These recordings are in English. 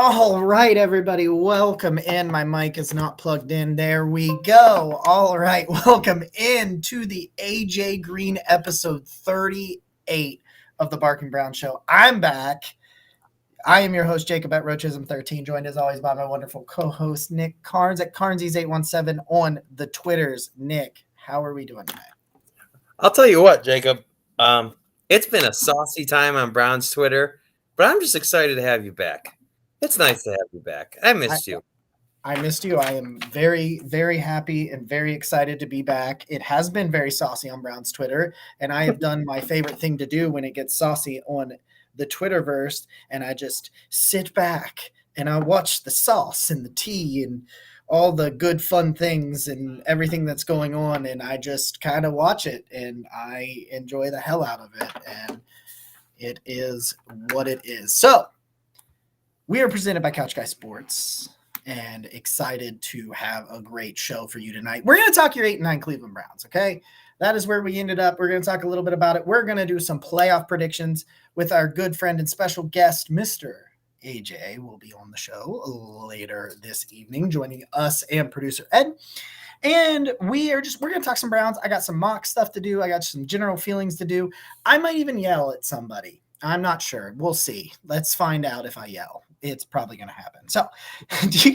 All right, everybody, welcome in. My mic is not plugged in. There we go. All right, welcome in to the AJ Green episode 38 of the Bark and Brown Show. I'm back. I am your host, Jacob at Roachism13, joined as always by my wonderful co-host, Nick Carnes at Carnsies817 on the Twitters. Nick, how are we doing tonight? I'll tell you what, Jacob. It's been a saucy time on Brown's Twitter, but I'm just excited to have you back. It's nice to have you back. I missed you. I missed you. I am very, very happy and very excited to be back. It has been very saucy on Brown's Twitter, and I have done my favorite thing to do when it gets saucy on the Twitterverse, and I just sit back and I watch the sauce and the tea and all the good fun things and everything that's going on, and I just kind of watch it, and I enjoy the hell out of it, and it is what it is. So, we are presented by Couch Guy Sports and excited to have a great show for you tonight. We're going to talk your 8-9 Cleveland Browns, okay? That is where we ended up. We're going to talk a little bit about it. We're going to do some playoff predictions with our good friend and special guest, Mr. AJ, will be on the show later this evening, joining us and producer Ed. And we're going to talk some Browns. I got some mock stuff to do. I got some general feelings to do. I might even yell at somebody. I'm not sure. We'll see. Let's find out if I yell. It's probably going to happen. So do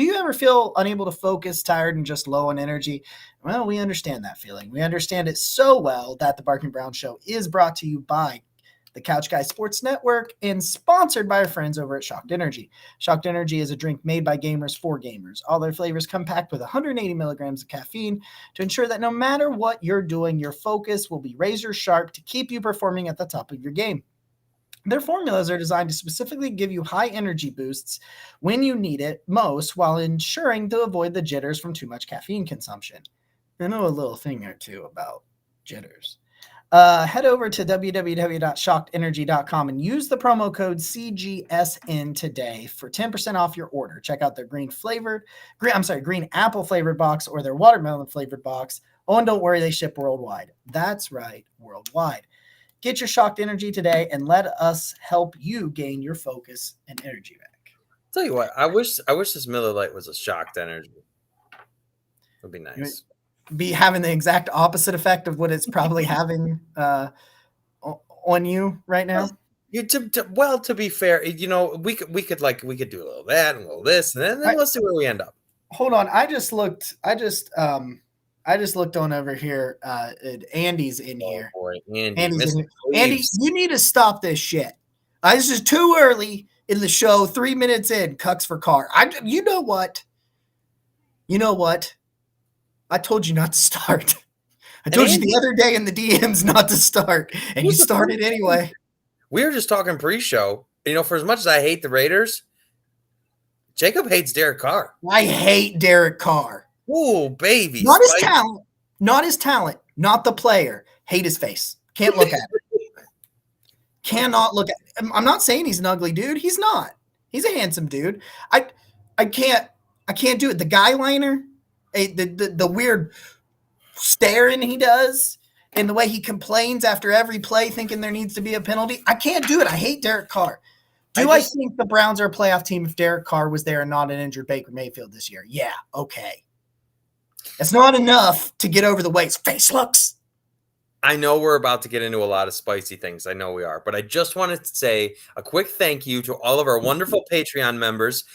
you ever feel unable to focus, tired, and just low on energy? Well, we understand that feeling. We understand it so well that the Bark and Brown Show is brought to you by the Couch Guy Sports Network and sponsored by our friends over at Shocked Energy. Shocked Energy is a drink made by gamers for gamers. All their flavors come packed with 180 milligrams of caffeine to ensure that no matter what you're doing, your focus will be razor sharp to keep you performing at the top of your game. Their formulas are designed to specifically give you high energy boosts when you need it most while ensuring to avoid the jitters from too much caffeine consumption. I know a little thing or two about jitters. Head over to www.shockedenergy.com and use the promo code CGSN today for 10% off your order. Check out their green apple flavored box or their watermelon flavored box. Oh, and don't worry, they ship worldwide. That's right, worldwide. Get your Shocked Energy today and let us help you gain your focus and energy back. Tell you what, I wish this Miller Lite was a Shocked Energy. Would be nice. Be having the exact opposite effect of what it's probably having on you right now. To be fair, we could do a little that and a little this, and then let's see where we end up. Hold on, I just looked on over here. Andy's in here. Boy, Andy's in here. Andy, you need to stop this shit. This is too early in the show. 3 minutes in, cucks for car. You know what? I told you not to start. I told you the other day in the DMs not to start, and you started anyway. We were just talking pre-show. For as much as I hate the Raiders, Jacob hates Derek Carr. I hate Derek Carr. Oh, baby. Not his talent, not the player. Hate his face. Can't look at it. Cannot look at it. I'm not saying he's an ugly dude. He's not. He's a handsome dude. I can't do it. The guy liner, the weird staring he does, and the way he complains after every play thinking there needs to be a penalty. I can't do it. I hate Derek Carr. I think the Browns are a playoff team if Derek Carr was there and not an injured Baker Mayfield this year? Yeah, okay. It's not enough to get over the way his face looks. I know we're about to get into a lot of spicy things. I know we are. But I just wanted to say a quick thank you to all of our wonderful Patreon members.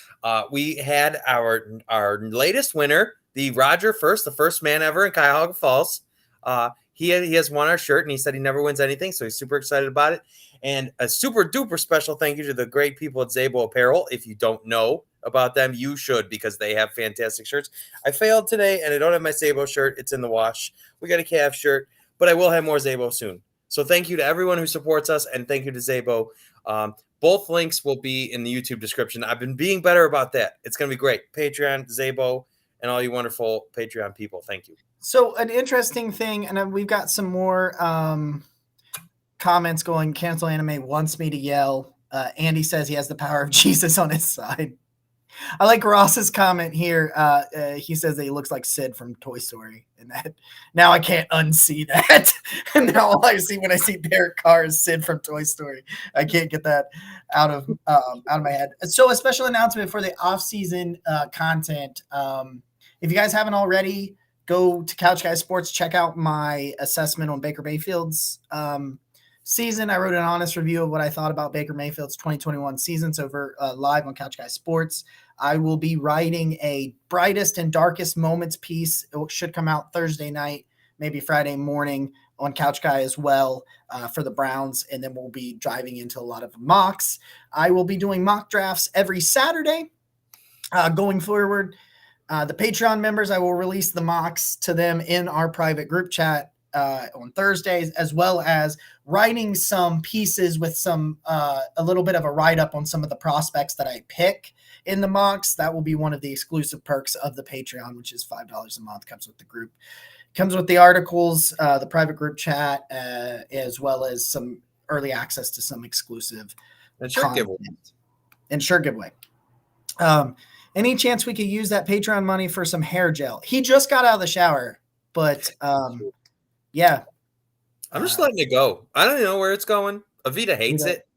We had our latest winner, the Roger First, the first man ever in Cuyahoga Falls. He has won our shirt, and he said he never wins anything, so he's super excited about it. And a super duper special thank you to the great people at Zabo Apparel. If you don't know about them, you should, because they have fantastic shirts. I failed today, and I don't have my Zabo shirt. It's in the wash. We got a Cavs shirt, but I will have more Zabo soon. So thank you to everyone who supports us, and thank you to Zabo. Both links will be in the YouTube description. I've been being better about that. It's going to be great. Patreon, Zabo, and all you wonderful Patreon people. Thank you. So an interesting thing, and we've got some more comments going. Cancel Anime wants me to yell. Andy says he has the power of Jesus on his side. I like Ross's comment here. He says that he looks like Sid from Toy Story, and that now I can't unsee that. And now all I see when I see Derek Carr is Sid from Toy Story. I can't get that out of my head. So a special announcement for the off-season content. If you guys haven't already, go to Couch Guy Sports. Check out my assessment on Baker Mayfield's season. I wrote an honest review of what I thought about Baker Mayfield's 2021 seasons over live on Couch Guy Sports. I will be writing a brightest and darkest moments piece. It should come out Thursday night, maybe Friday morning on Couch Guy as well for the Browns. And then we'll be driving into a lot of mocks. I will be doing mock drafts every Saturday going forward. The Patreon members, I will release the mocks to them in our private group chat on Thursdays, as well as writing some pieces with some a little bit of a write-up on some of the prospects that I pick in the mocks. That will be one of the exclusive perks of the Patreon, which is $5 a month. Comes with the group, comes with the articles, the private group chat, as well as some early access to some exclusive content and shirt giveaway. Any chance we could use that Patreon money for some hair gel? He just got out of the shower, but yeah. I'm just letting it go. I don't know where it's going. Avita hates it.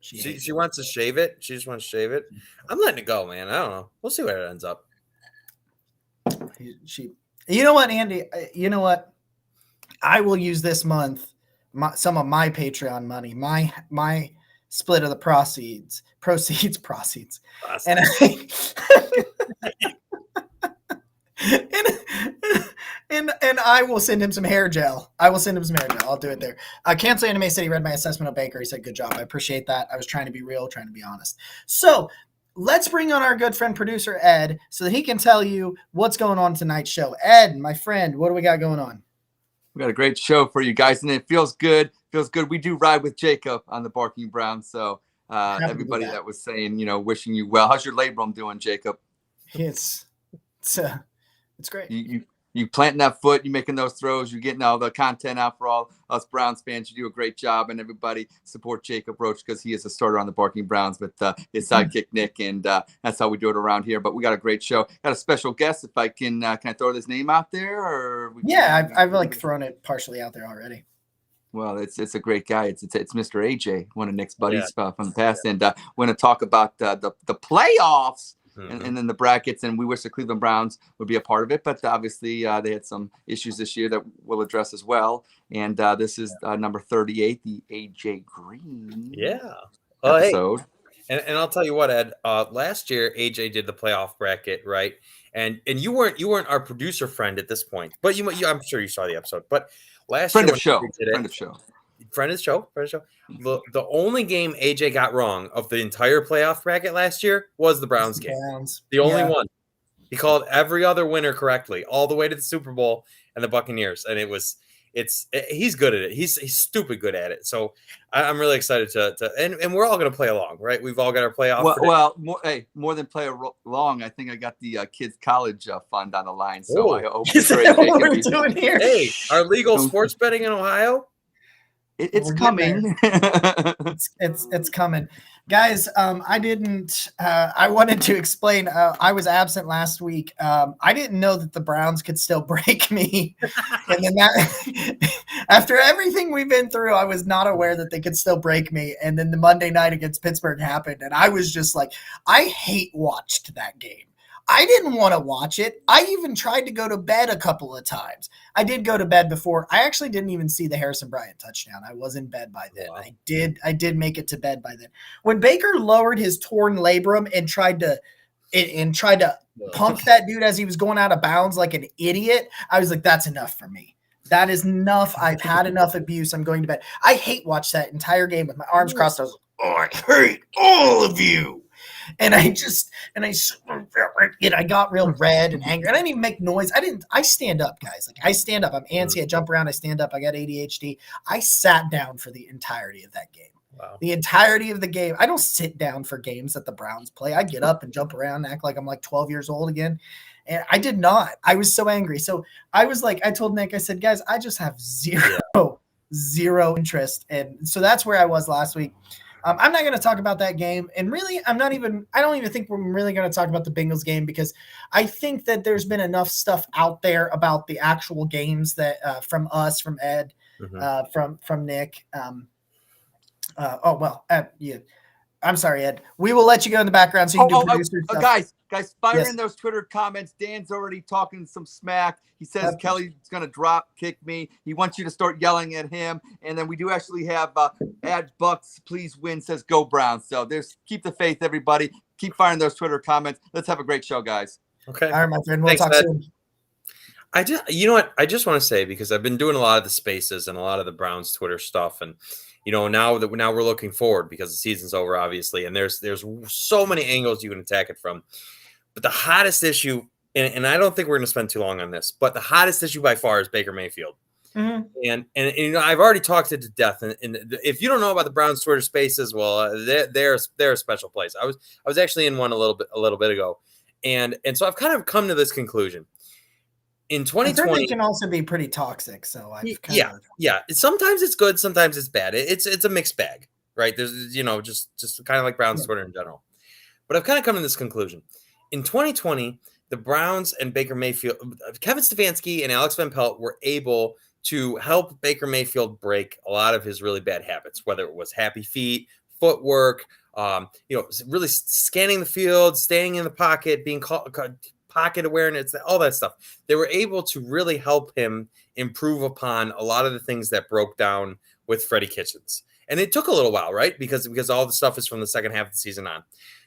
She wants to shave it. She just wants to shave it. I'm letting it go, man. I don't know. We'll see where it ends up. You know what, Andy? You know what? I will use this month some of my Patreon money, my split of the proceeds. And and I will send him some hair gel. I'll do it there. Cancel Anime said he read my assessment of Baker. He said, good job. I appreciate that. I was trying to be real, trying to be honest. So let's bring on our good friend, producer Ed, so that he can tell you what's going on tonight's show. Ed, my friend, what do we got going on? We got a great show for you guys, and it feels good. We do ride with Jacob on the Barking Brown, so everybody that was saying, wishing you well. How's your labrum doing, Jacob? It's great. You planting that foot, you making those throws, you're getting all the content out for all us Browns fans. You do a great job, and everybody support Jacob Roach because he is a starter on the Barking Browns with his sidekick Nick, and that's how we do it around here. But we got a great show. Got a special guest. If I can I throw this name out there, or I've like thrown it partially out there already. Well, it's a great guy. It's Mr. AJ, one of Nick's buddies from the past, and we're going to talk about the playoffs. Mm-hmm. And then the brackets, and we wish the Cleveland Browns would be a part of it, but obviously they had some issues this year that we'll address as well. And this is number 38, the AJ Green episode. Hey. And I'll tell you what, Ed. Last year AJ did the playoff bracket, right? And you weren't our producer friend at this point, but you I'm sure you saw the episode. But last friend year, of show. The only game AJ got wrong of the entire playoff bracket last year was the Browns game. The only one. He called every other winner correctly, all the way to the Super Bowl and the Buccaneers, and he's good at it. He's stupid good at it. So I'm really excited to and we're all going to play along, right? We've all got our playoff. More than play along, I think I got the kids' college fund on the line. So I hope it's great. What we're doing here? Hey, our legal sports betting in Ohio. It's coming. It's coming, guys. I wanted to explain. I was absent last week. I didn't know that the Browns could still break me, and then after everything we've been through, I was not aware that they could still break me. And then the Monday night against Pittsburgh happened, and I was just like, I hate watched that game. I didn't want to watch it. I even tried to go to bed a couple of times. I did go to bed before. I actually didn't even see the Harrison Bryant touchdown. I was in bed by then. Wow. I did make it to bed by then. When Baker lowered his torn labrum and tried to pump that dude as he was going out of bounds like an idiot, I was like, that's enough for me. That is enough. I've had enough abuse. I'm going to bed. I hate watch that entire game with my arms crossed. I was like, I hate all of you. And I got real red and angry. I didn't even make noise. I stand up, guys. Like I stand up. I'm antsy. I jump around. I stand up. I got ADHD. I sat down for the entirety of that game. Wow. The entirety of the game. I don't sit down for games that the Browns play. I get up and jump around and act like I'm like 12 years old again. And I did not. I was so angry. So I was like, I told Nick, I said, guys, I just have zero interest. And so that's where I was last week. I'm not going to talk about that game. And really, I don't even think we're really going to talk about the Bengals game because I think that there's been enough stuff out there about the actual games that from us, from Ed, from Nick. Yeah. I'm sorry, Ed. We will let you go in the background so you can do producer stuff. Guys, fire in those Twitter comments. Dan's already talking some smack. He says Kelly's going to drop kick me. He wants you to start yelling at him. And then we do actually have Ad Bucks, please win, says go Browns. So keep the faith, everybody. Keep firing those Twitter comments. Let's have a great show, guys. Okay. All right, my friend. We'll talk soon. You know what? I just want to say, because I've been doing a lot of the spaces and a lot of the Browns Twitter stuff, and now we're looking forward because the season's over, obviously, and there's so many angles you can attack it from. But the hottest issue, and I don't think we're going to spend too long on this, but the hottest issue by far is Baker Mayfield. Mm-hmm. And I've already talked it to death. And if you don't know about the Browns Twitter Spaces, well, they're a special place. I was actually in one a little bit ago, and so I've kind of come to this conclusion. In 2020, it can also be pretty toxic. So yeah. Sometimes it's good, sometimes it's bad. It's a mixed bag, right? There's just kind of like Browns Twitter in general. But I've kind of come to this conclusion. In 2020, the Browns and Baker Mayfield, Kevin Stefanski and Alex Van Pelt were able to help Baker Mayfield break a lot of his really bad habits, whether it was happy feet, footwork, really scanning the field, staying in the pocket, being pocket awareness, all that stuff. They were able to really help him improve upon a lot of the things that broke down with Freddie Kitchens. And it took a little while, right? Because all the stuff is from the second half of the season on.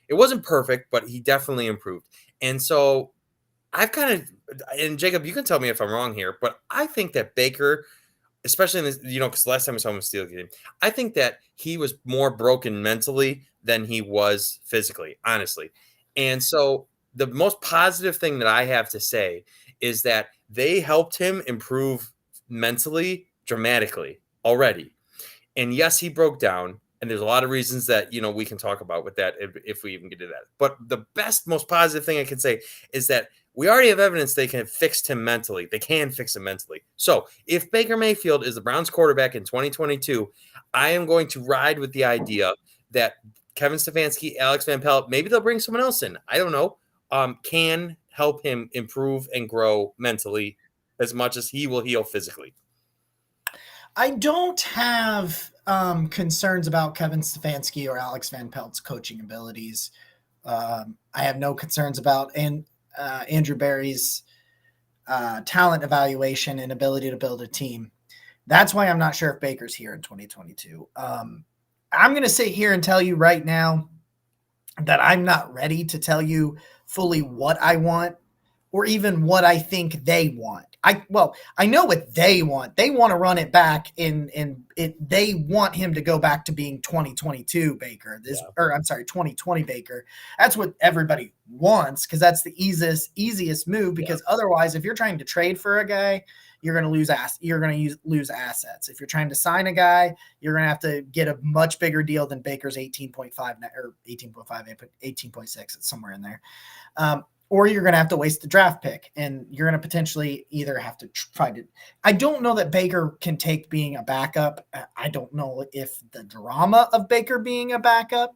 It wasn't perfect, but he definitely improved. And so I've and Jacob, you can tell me if I'm wrong here, but I think that Baker, especially in this, because last time I saw him in Steelers game, I think that he was more broken mentally than he was physically, honestly. And so the most positive thing that I have to say is that they helped him improve mentally dramatically already. And yes, he broke down. And there's a lot of reasons that, we can talk about with that if we even get to that. But the most positive thing I can say is that we already have evidence they can have fixed him mentally. They can fix him mentally. So if Baker Mayfield is the Browns quarterback in 2022, I am going to ride with the idea that Kevin Stefanski, Alex Van Pelt, maybe they'll bring someone else in. I don't know. Can help him improve and grow mentally as much as he will heal physically. I don't have concerns about Kevin Stefanski or Alex Van Pelt's coaching abilities. I have no concerns about Andrew Berry's talent evaluation and ability to build a team. That's why I'm not sure if Baker's here in 2022. I'm going to sit here and tell you right now that I'm not ready to tell you fully what I want or even what I think they want. I know what they want. They want to run it back they want him to go back to being 2022 Baker. 2020 Baker. That's what everybody wants because that's the easiest move because otherwise if you're trying to trade for a guy, you're going to lose lose assets. If you're trying to sign a guy, you're going to have to get a much bigger deal than Baker's 18.5 or 18.5, 18.6. It's somewhere in there. Or you're going to have to waste the draft pick and you're going to potentially either have to try to, I don't know that Baker can take being a backup. I don't know if the drama of Baker being a backup,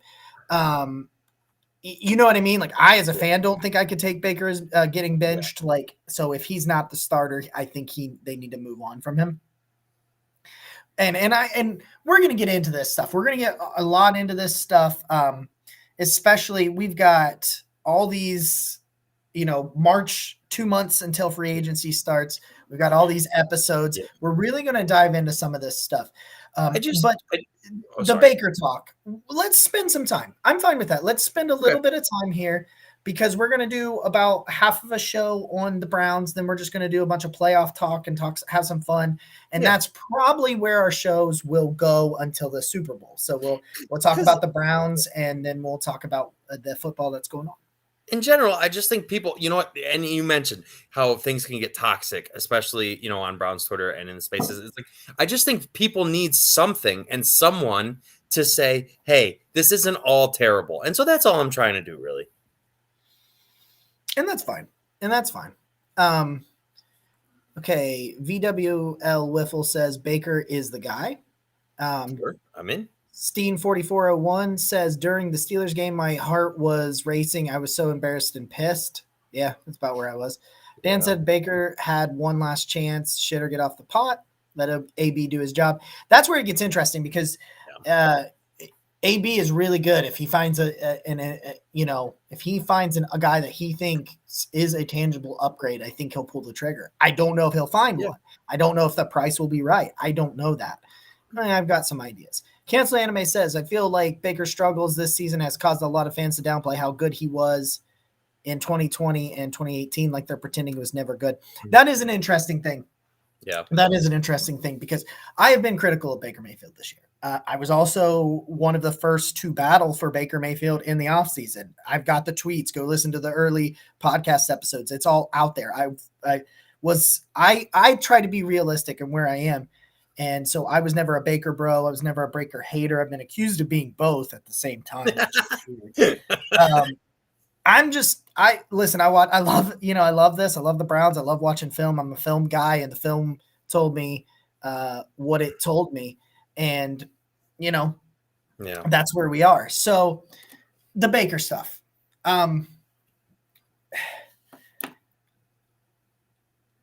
you know what I mean? Like I, as a fan, don't think I could take Baker as getting benched. So if he's not the starter, I think they need to move on from him. And we're going to get into this stuff. We're going to get a lot into this stuff. Especially we've got all these, March, 2 months until free agency starts. We've got all these episodes. Yeah. We're really going to dive into some of this stuff. The Baker talk, let's spend some time. I'm fine with that. Let's spend a little bit of time here because we're going to do about half of a show on the Browns. Then we're just going to do a bunch of playoff talk and have some fun. And that's probably where our shows will go until the Super Bowl. So we'll talk about the Browns and then we'll talk about the football that's going on. In general, I just think people, and you mentioned how things can get toxic, especially, on Browns Twitter and in the spaces. It's like, I just think people need something and someone to say, hey, this isn't all terrible. And so that's all I'm trying to do, really. And that's fine. Okay. VWL Wiffle says Baker is the guy. Sure. I'm in. Steen4401 says, during the Steelers game, my heart was racing. I was so embarrassed and pissed. Yeah, that's about where I was. Dan said Baker had one last chance. Shit or get off the pot. Let AB do his job. That's where it gets interesting because AB is really good. If he finds if he finds a guy that he thinks is a tangible upgrade, I think he'll pull the trigger. I don't know if he'll find one. I don't know if the price will be right. I don't know that. I've got some ideas. Cancel Anime says, I feel like Baker's struggles this season has caused a lot of fans to downplay how good he was in 2020 and 2018, like they're pretending it was never good. That is an interesting thing. Yeah. That is an interesting thing because I have been critical of Baker Mayfield this year. I was also one of the first to battle for Baker Mayfield in the offseason. I've got the tweets. Go listen to the early podcast episodes. It's all out there. I try to be realistic in where I am. And so I was never a Baker bro. I was never a Baker hater. I've been accused of being both at the same time. I love this. I love the Browns. I love watching film. I'm a film guy, and the film told me what it told me. And, that's where we are. So the Baker stuff.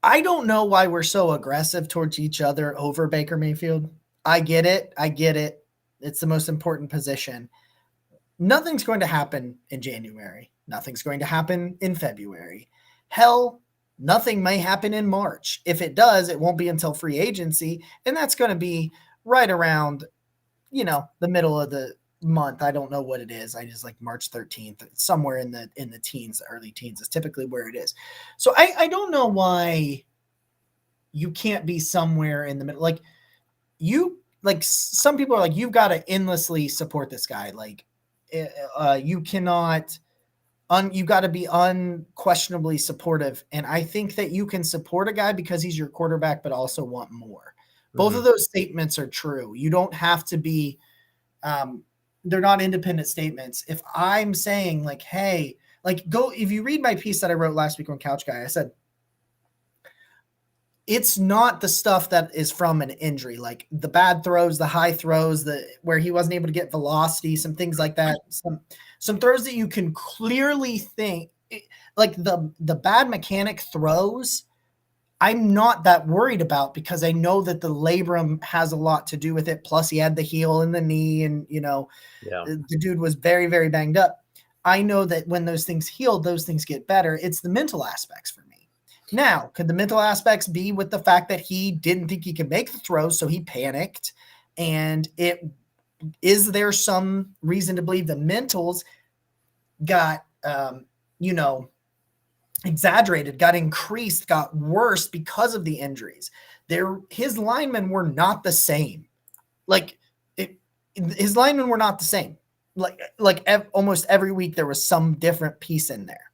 I don't know why we're so aggressive towards each other over Baker Mayfield. I get it. It's the most important position. Nothing's going to happen in January. Nothing's going to happen in February. Hell, nothing may happen in March. If it does, it won't be until free agency, and that's going to be right around, the middle of the month. I don't know what it is. I just like March 13th, somewhere in the teens, early teens is typically where it is. So I don't know why you can't be somewhere in the middle. Some people are like, you've got to endlessly support this guy. Like, you cannot, you got to be unquestionably supportive. And I think that you can support a guy because he's your quarterback, but also want more. Both of those statements are true. You don't have to be, they're not independent statements. If I'm saying like, hey, if you read my piece that I wrote last week on Couch Guy, I said, it's not the stuff that is from an injury, like the bad throws, the high throws, where he wasn't able to get velocity, some things like that. Some throws that you can clearly think, like the bad mechanic throws, I'm not that worried about because I know that the labrum has a lot to do with it. Plus he had the heel and the knee and, the dude was very, very banged up. I know that when those things heal, those things get better. It's the mental aspects for me. Now, could the mental aspects be with the fact that he didn't think he could make the throw, so he panicked? And is there some reason to believe the mentals got, exaggerated, got increased, got worse because of the injuries? His linemen were not the same. His linemen were not the same. Almost every week there was some different piece in there.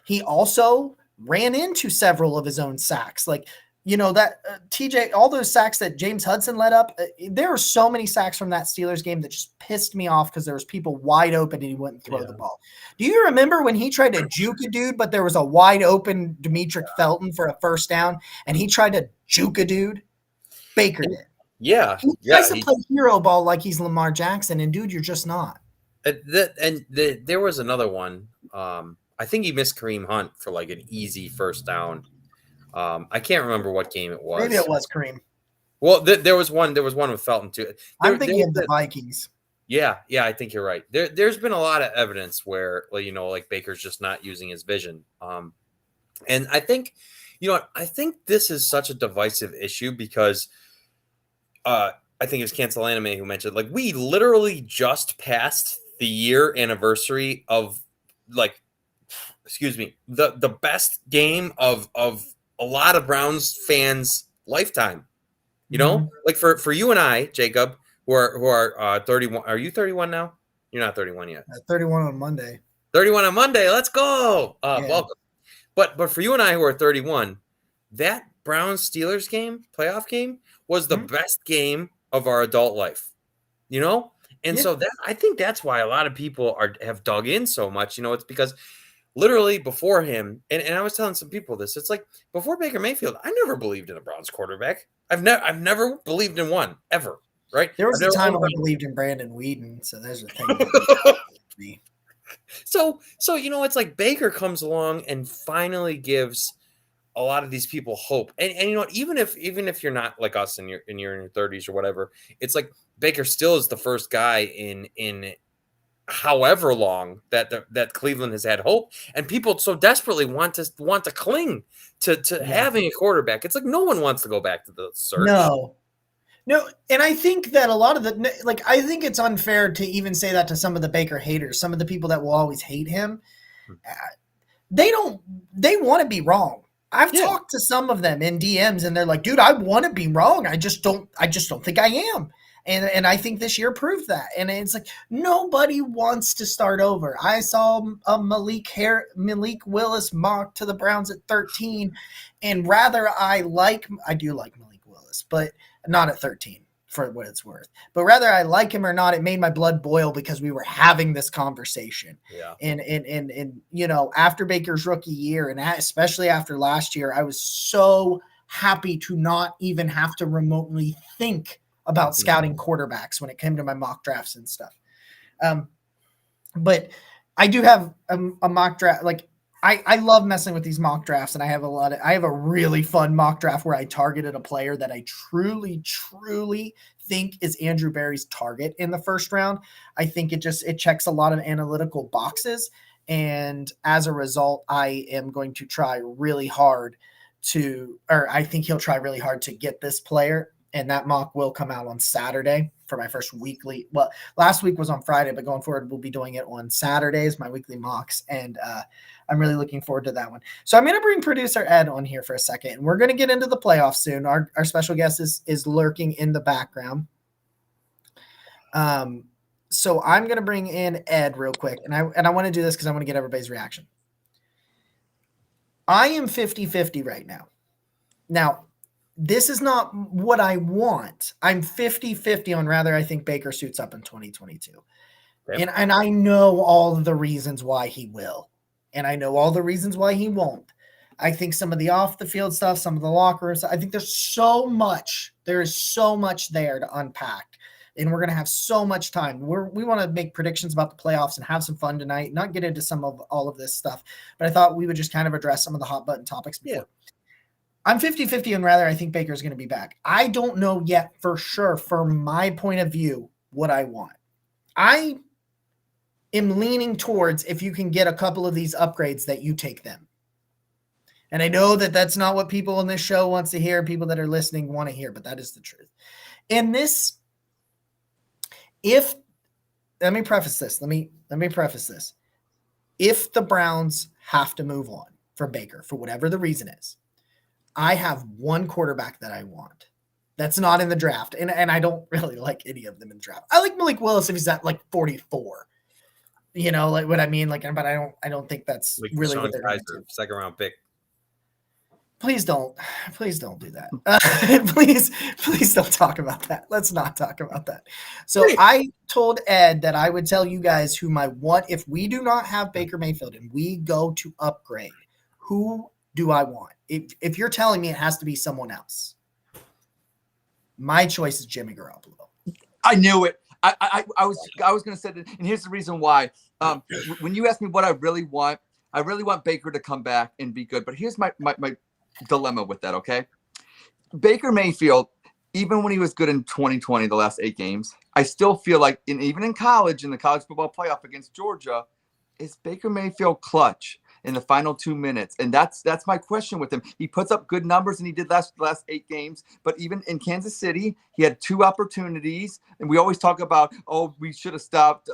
He also ran into several of his own sacks. TJ, all those sacks that James Hudson let up, there are so many sacks from that Steelers game that just pissed me off because there was people wide open and he wouldn't throw the ball. Do you remember when he tried to juke a dude, but there was a wide open Demetric Felton for a first down and he tried to juke a dude? Baker did. Yeah. He tries to play hero ball like he's Lamar Jackson, and dude, you're just not. There was another one. I think he missed Kareem Hunt for like an easy first down. I can't remember what game it was. Maybe it was Kareem. Well, there was one with Felton too. I'm thinking of the Vikings. Yeah, I think you're right. There's been a lot of evidence where like Baker's just not using his vision. And I think, I think this is such a divisive issue because I think it was Cancel Anime who mentioned, like, we literally just passed the year anniversary of the best game of a lot of Browns fans' lifetime. Like for you and I, Jacob, who are 31. Are you 31 now? You're not 31 yet. 31 on Monday. 31 on Monday. Let's go. Welcome. But for you and I who are 31, that Browns Steelers game, playoff game, was the best game of our adult life. So I think that's why a lot of people have dug in so much. It's because literally before him, and I was telling some people this, it's like before Baker Mayfield, I never believed in a Browns quarterback. I've never believed in one ever. right? There was I've a never time owned when I Brown. believed in Brandon Whedon, so there's a thing that me. So it's like Baker comes along and finally gives a lot of these people hope. And you know what, even if you're not like us and you're in your 30s or whatever, it's like Baker still is the first guy in however long that Cleveland has had hope, and people so desperately want to cling to having a quarterback. It's like no one wants to go back to the search. No, and I think that a lot of I think it's unfair to even say that to some of the Baker haters, some of the people that will always hate him. They want to be wrong. I've talked to some of them in DMs and they're like, dude, I want to be wrong. I just don't think I am. And I think this year proved that. And it's like, nobody wants to start over. I saw a Malik Willis mock to the Browns at 13. And I do like Malik Willis, but not at 13 for what it's worth. But whether I like him or not, it made my blood boil because we were having this conversation. Yeah. And you know, after Baker's rookie year, and especially after last year, I was so happy to not even have to remotely think about scouting quarterbacks when it came to my mock drafts and stuff. But I do have a mock draft. Like I love messing with these mock drafts, and I have a really fun mock draft where I targeted a player that I truly think is Andrew Berry's target in the first round. I think it checks a lot of analytical boxes. And as a result, I am going to try really hard I think he'll try really hard to get this player. And that mock will come out on Saturday for my first weekly. Well, last week was on Friday, but going forward, we'll be doing it on Saturdays, my weekly mocks. And I'm really looking forward to that one. So I'm going to bring producer Ed on here for a second, and we're going to get into the playoffs soon. Our special guest is lurking in the background. So I'm going to bring in Ed real quick. And I want to do this because I want to get everybody's reaction. I am 50-50 right now. Now, this is not what I want. I'm 50-50 on rather I think Baker suits up in 2022. Yep. And I know all of the reasons why he will. And I know all the reasons why he won't. I think some of the off the field stuff, some of the locker room stuff, I think there's so much. There is so much there to unpack. And we're going to have so much time. We want to make predictions about the playoffs and have some fun tonight, not get into some of all of this stuff. But I thought we would just kind of address some of the hot button topics before. Yeah. I'm 50-50 and rather I think Baker's going to be back. I don't know yet for sure, from my point of view, what I want. I am leaning towards if you can get a couple of these upgrades that you take them. And I know that that's not what people on this show wants to hear, people that are listening want to hear, but that is the truth. And this, let me preface this. If the Browns have to move on from Baker for whatever the reason is, I have one quarterback that I want. That's not in the draft. And I don't really like any of them in the draft. I like Malik Willis if he's at like 44. You know, like what I mean? Like, but I don't think that's like really what they're going to do. Second round pick. Please don't do that. Please don't talk about that. Let's not talk about that. So I told Ed that I would tell you guys who my one, if we do not have Baker Mayfield and we go to upgrade, who do I want? If you're telling me it has to be someone else, my choice is Jimmy Garoppolo. I knew it. I was going to say that, and here's the reason why. When you ask me what I really want Baker to come back and be good. But here's my dilemma with that. Okay, Baker Mayfield, even when he was good in 2020, the last 8 games, I still feel like, even in college, in the college football playoff against Georgia, is Baker Mayfield clutch in the final 2 minutes? And that's my question with him. He puts up good numbers, and he did last 8 games. But even in Kansas City, he had 2 opportunities. And we always talk about, we should have stopped,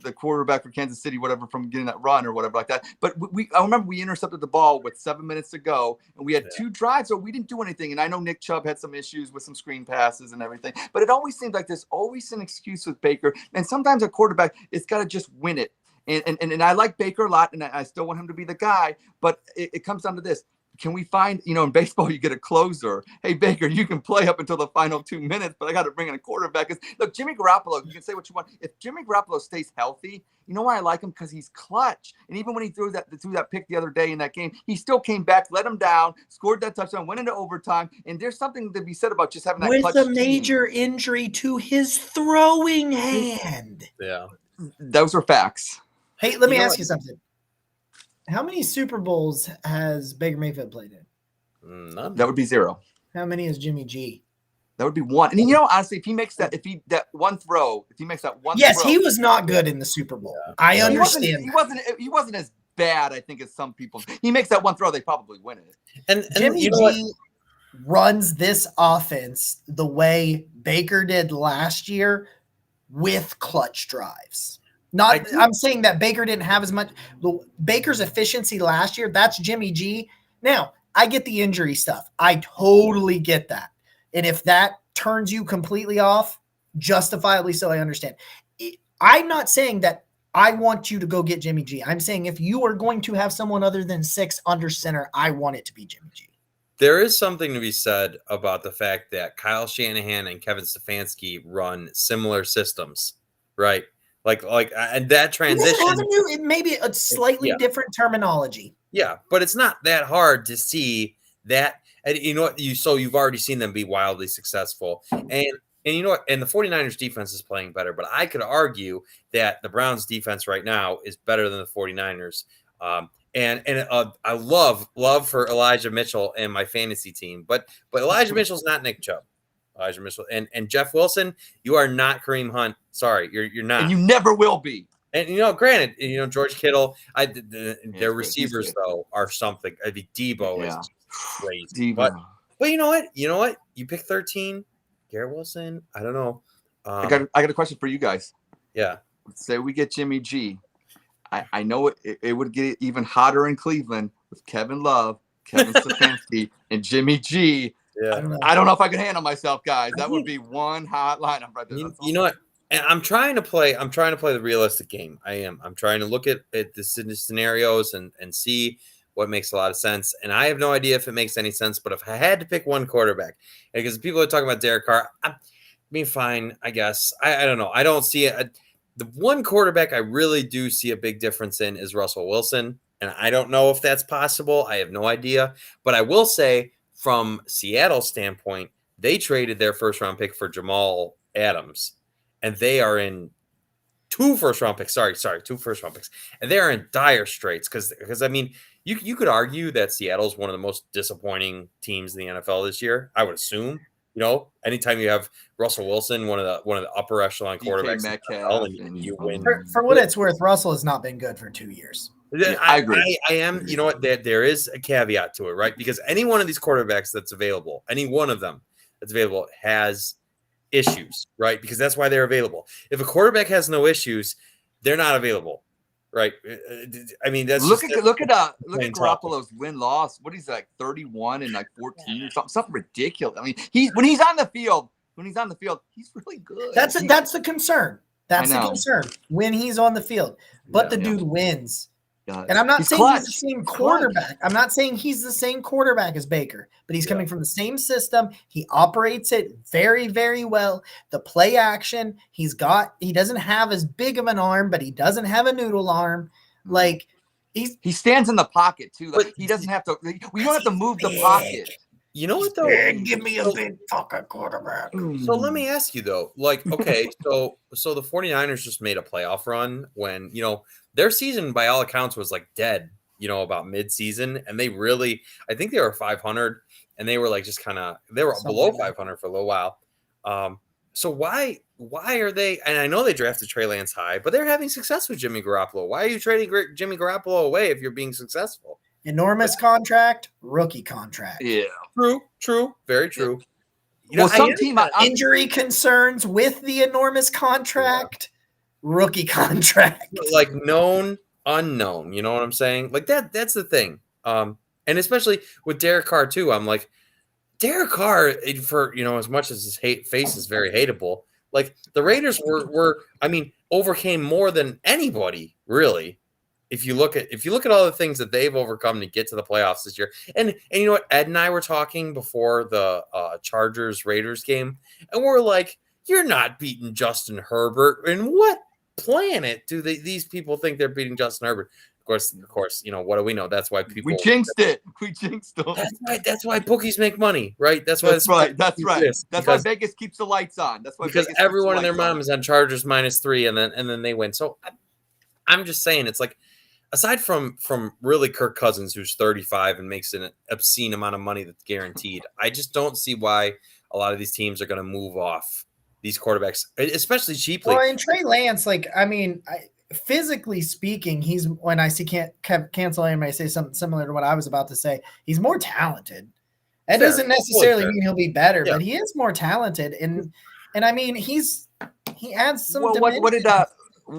the quarterback for Kansas City, whatever, from getting that run or whatever like that. But I remember we intercepted the ball with 7 minutes to go, and we had 2 drives, so we didn't do anything. And I know Nick Chubb had some issues with some screen passes and everything. But it always seems like there's always an excuse with Baker. And sometimes a quarterback, it's got to just win it. And I like Baker a lot, and I still want him to be the guy. But it comes down to this. can we find, in baseball, you get a closer. Hey, Baker, you can play up until the final 2 minutes, but I got to bring in a quarterback. Look, Jimmy Garoppolo, you can say what you want. If Jimmy Garoppolo stays healthy, you know why I like him? Because he's clutch. And even when he threw that pick the other day in that game, he still came back, let him down, scored that touchdown, went into overtime. And there's something to be said about just having that with clutch a team. major injury to his throwing hand. Yeah. Those are facts. Hey, let me ask you something. How many Super Bowls has Baker Mayfield played in? None. That would be 0. How many is Jimmy G? That would be 1. And honestly, if he makes that, yes, throw, he was not good in the Super Bowl. Yeah. I understand. He wasn't as bad, I think, as some people. He makes that one throw, they probably win it. And Jimmy G runs this offense the way Baker did last year with clutch drives. I'm saying that Baker didn't have as much. Baker's efficiency last year, that's Jimmy G. Now, I get the injury stuff. I totally get that. And if that turns you completely off, justifiably so, I understand. I'm not saying that I want you to go get Jimmy G. I'm saying if you are going to have someone other than 6 under center, I want it to be Jimmy G. There is something to be said about the fact that Kyle Shanahan and Kevin Stefanski run similar systems, right? And that transition. It may be a slightly different terminology. Yeah, but it's not that hard to see that. And you know what? You've already seen them be wildly successful. And you know what? And the 49ers defense is playing better. But I could argue that the Browns defense right now is better than the 49ers. And I love for Elijah Mitchell and my fantasy team. But Elijah Mitchell's not Nick Chubb. Elijah Mitchell and Jeff Wilson, you are not Kareem Hunt. Sorry, you're not. And you never will be. And granted, George Kittle, their receivers though are something. I mean, Debo is crazy. But you know what? You pick 13, Garrett Wilson. I don't know. I got a question for you guys. Yeah. Let's say we get Jimmy G. I know it would get even hotter in Cleveland with Kevin Love, Kevin Stefanski, and Jimmy G. Yeah. I don't know if I can handle myself, guys. That would be one hot lineup right there. You know what? And I'm trying to play the realistic game. I am. I'm trying to look at the scenarios and see what makes a lot of sense. And I have no idea if it makes any sense. But if I had to pick one quarterback, because people are talking about Derek Carr, I mean, fine, I guess. I don't know. I don't see it. The one quarterback I really do see a big difference in is Russell Wilson. And I don't know if that's possible. I have no idea. But I will say, from Seattle's standpoint, they traded their first-round pick for Jamal Adams, and they are in 2 first-round picks. Sorry, 2 first-round picks, and they are in dire straits because I mean, you could argue that Seattle's one of the most disappointing teams in the NFL this year. I would assume, anytime you have Russell Wilson, one of the upper echelon quarterbacks, and you win. For what it's worth, Russell has not been good for 2 years. I agree. I am. You know what? There is a caveat to it, right? Because any one of these quarterbacks that's available, any one of them that's available has issues, right? Because that's why they're available. If a quarterback has no issues, they're not available, right? I mean, that's look at Garoppolo's win-loss. What is like 31 and like 14 or something ridiculous. I mean, when he's on the field, he's really good. That's the concern. That's the concern when he's on the field. But the dude wins. And I'm not saying he's the same quarterback. I'm not saying he's the same quarterback as Baker, but he's coming from the same system. He operates it very, very well. The play action, he doesn't have as big of an arm, but he doesn't have a noodle arm. Like he stands in the pocket too. Like he doesn't have to. We don't have to move the pocket. You know what though? Give me a big fucking quarterback. So let me ask you though, okay, so the 49ers just made a playoff run when, their season by all accounts was like dead, about mid-season, and they really, I think they were 500 and they were like just they were below 500 for a little while. So why are they, and I know they drafted Trey Lance high, but they're having success with Jimmy Garoppolo. Why are you trading Jimmy Garoppolo away if you're being successful? Enormous contract, rookie contract. Yeah. True. Very true. Some team injury concerns with the enormous contract, rookie contract. Like known, unknown. You know what I'm saying? Like that's the thing. And especially with Derek Carr too. I'm like, Derek Carr, for as much as his face is very hateable, like the Raiders overcame more than anybody, really. if you look at all the things that they've overcome to get to the playoffs this year, and you know what, Ed and I were talking before the Chargers Raiders game, and we're like, you're not beating Justin Herbert. In what planet do these people think they're beating Justin Herbert? Of course, you know, what do we know? That's why people jinxed it. We jinxed them. That's why bookies make money, right? That's right. That's why Vegas keeps the lights on. That's why because Vegas everyone and their mom is on Chargers -3, and then they win. So I'm just saying, it's like, aside from really Kirk Cousins, who's 35 and makes an obscene amount of money that's guaranteed, I just don't see why a lot of these teams are going to move off these quarterbacks, especially cheaply. Well, and Trey Lance, like, I mean, physically speaking, he's, when I see cancel him, I say something similar to what I was about to say. He's more talented. That doesn't necessarily mean he'll be better, but he is more talented, and I mean, he adds some. Well,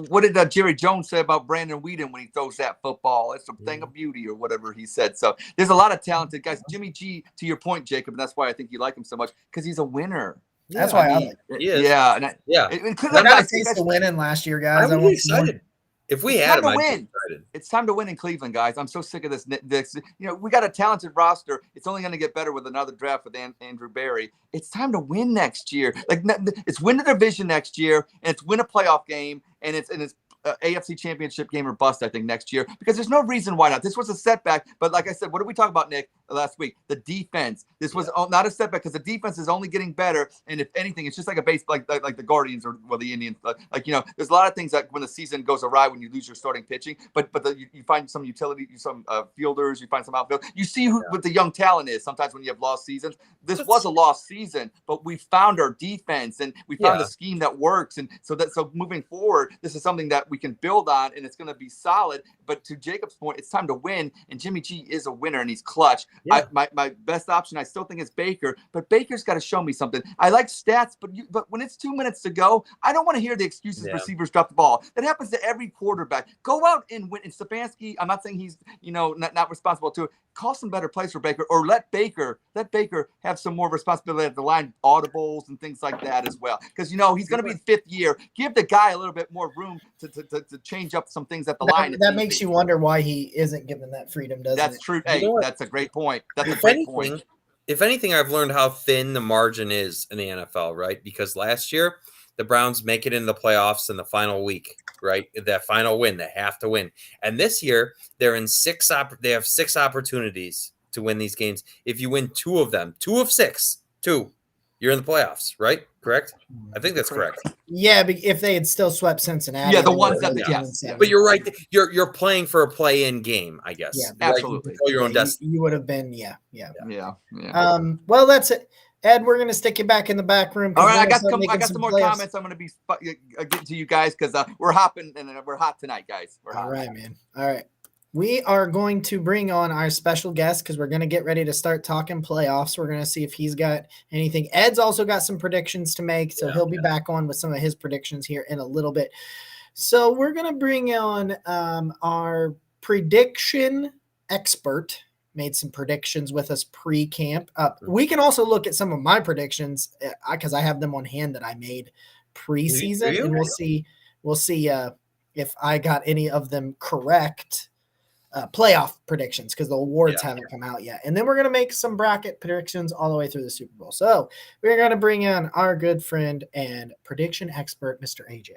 what did Jerry Jones say about Brandon Whedon when he throws that football? It's a thing of beauty, or whatever he said. So there's a lot of talented guys. Jimmy G, to your point, Jacob, and that's why I think you like him so much, because he's a winner. That's why I like him. Yeah. I got a taste of winning last year, guys. I'm excited. If we had him, I'd be excited. It's time to win in Cleveland, guys. I'm so sick of this. You know, we got a talented roster. It's only going to get better with another draft with Andrew Berry. It's time to win next year. Like, it's win the division next year, and it's win a playoff game, and it's AFC Championship game or bust, I think, next year, because there's no reason why not. This was a setback, but like I said, what did we talk about, Nick, last week? The defense. This was not a setback, because the defense is only getting better, and if anything, it's just like a base, like the Guardians or the Indians. Like, you know, there's a lot of things that when the season goes awry, when you lose your starting pitching, but you find some utility, some fielders, you find some outfield. You see what the young talent is. Sometimes when you have lost seasons, this was a lost season, but we found our defense, and we found a scheme that works, and so moving forward, this is something that we can build on, and it's going to be solid. But to Jacob's point, it's time to win, and Jimmy G is a winner, and he's clutch. My best option, I still think, is Baker, but Baker's got to show me something. I like stats, but when it's 2 minutes to go, I don't want to hear the excuses receivers drop the ball. That happens to every quarterback. Go out and win. And Stefanski, I'm not saying he's, you know, not responsible to it. Call some better plays for Baker, or let Baker have some more responsibility at the line, audibles and things like that as well. Because, you know, he's going to be the 5th year. Give the guy a little bit more room to change up some things at the line. That makes you wonder why he isn't given that freedom, doesn't it? That's true. Hey, that's a great point. That's a great point. If anything, I've learned how thin the margin is in the NFL, right? Because last year, the Browns make it in the playoffs in the final week, right? That final win, they have to win. And this year, they're in they have 6 opportunities to win these games. If you win 2 of them, 2 of 6, you're in the playoffs, right? Correct? I think that's correct. Yeah, but if they had still swept Cincinnati. Yeah, the ones that, but you're right. You're playing for a play-in game, I guess. Yeah, absolutely. Right? Your own destiny. You would have been, yeah. Well, that's it. Ed, we're going to stick you back in the back room. All right, I got some more comments. I'm going to be getting to you guys, because we're hopping, and we're hot tonight, guys. We're hot. All right, man. All right. We are going to bring on our special guest, because we're going to get ready to start talking playoffs. We're going to see if he's got anything. Ed's also got some predictions to make, so he'll be back on with some of his predictions here in a little bit. So we're going to bring on our prediction expert. Made some predictions with us pre-camp. We can also look at some of my predictions, because I have them on hand that I made preseason, and we'll see if I got any of them correct. Playoff predictions, because the awards haven't come out yet, and then we're going to make some bracket predictions all the way through the Super Bowl. So we're going to bring in our good friend and prediction expert, Mr. AJ.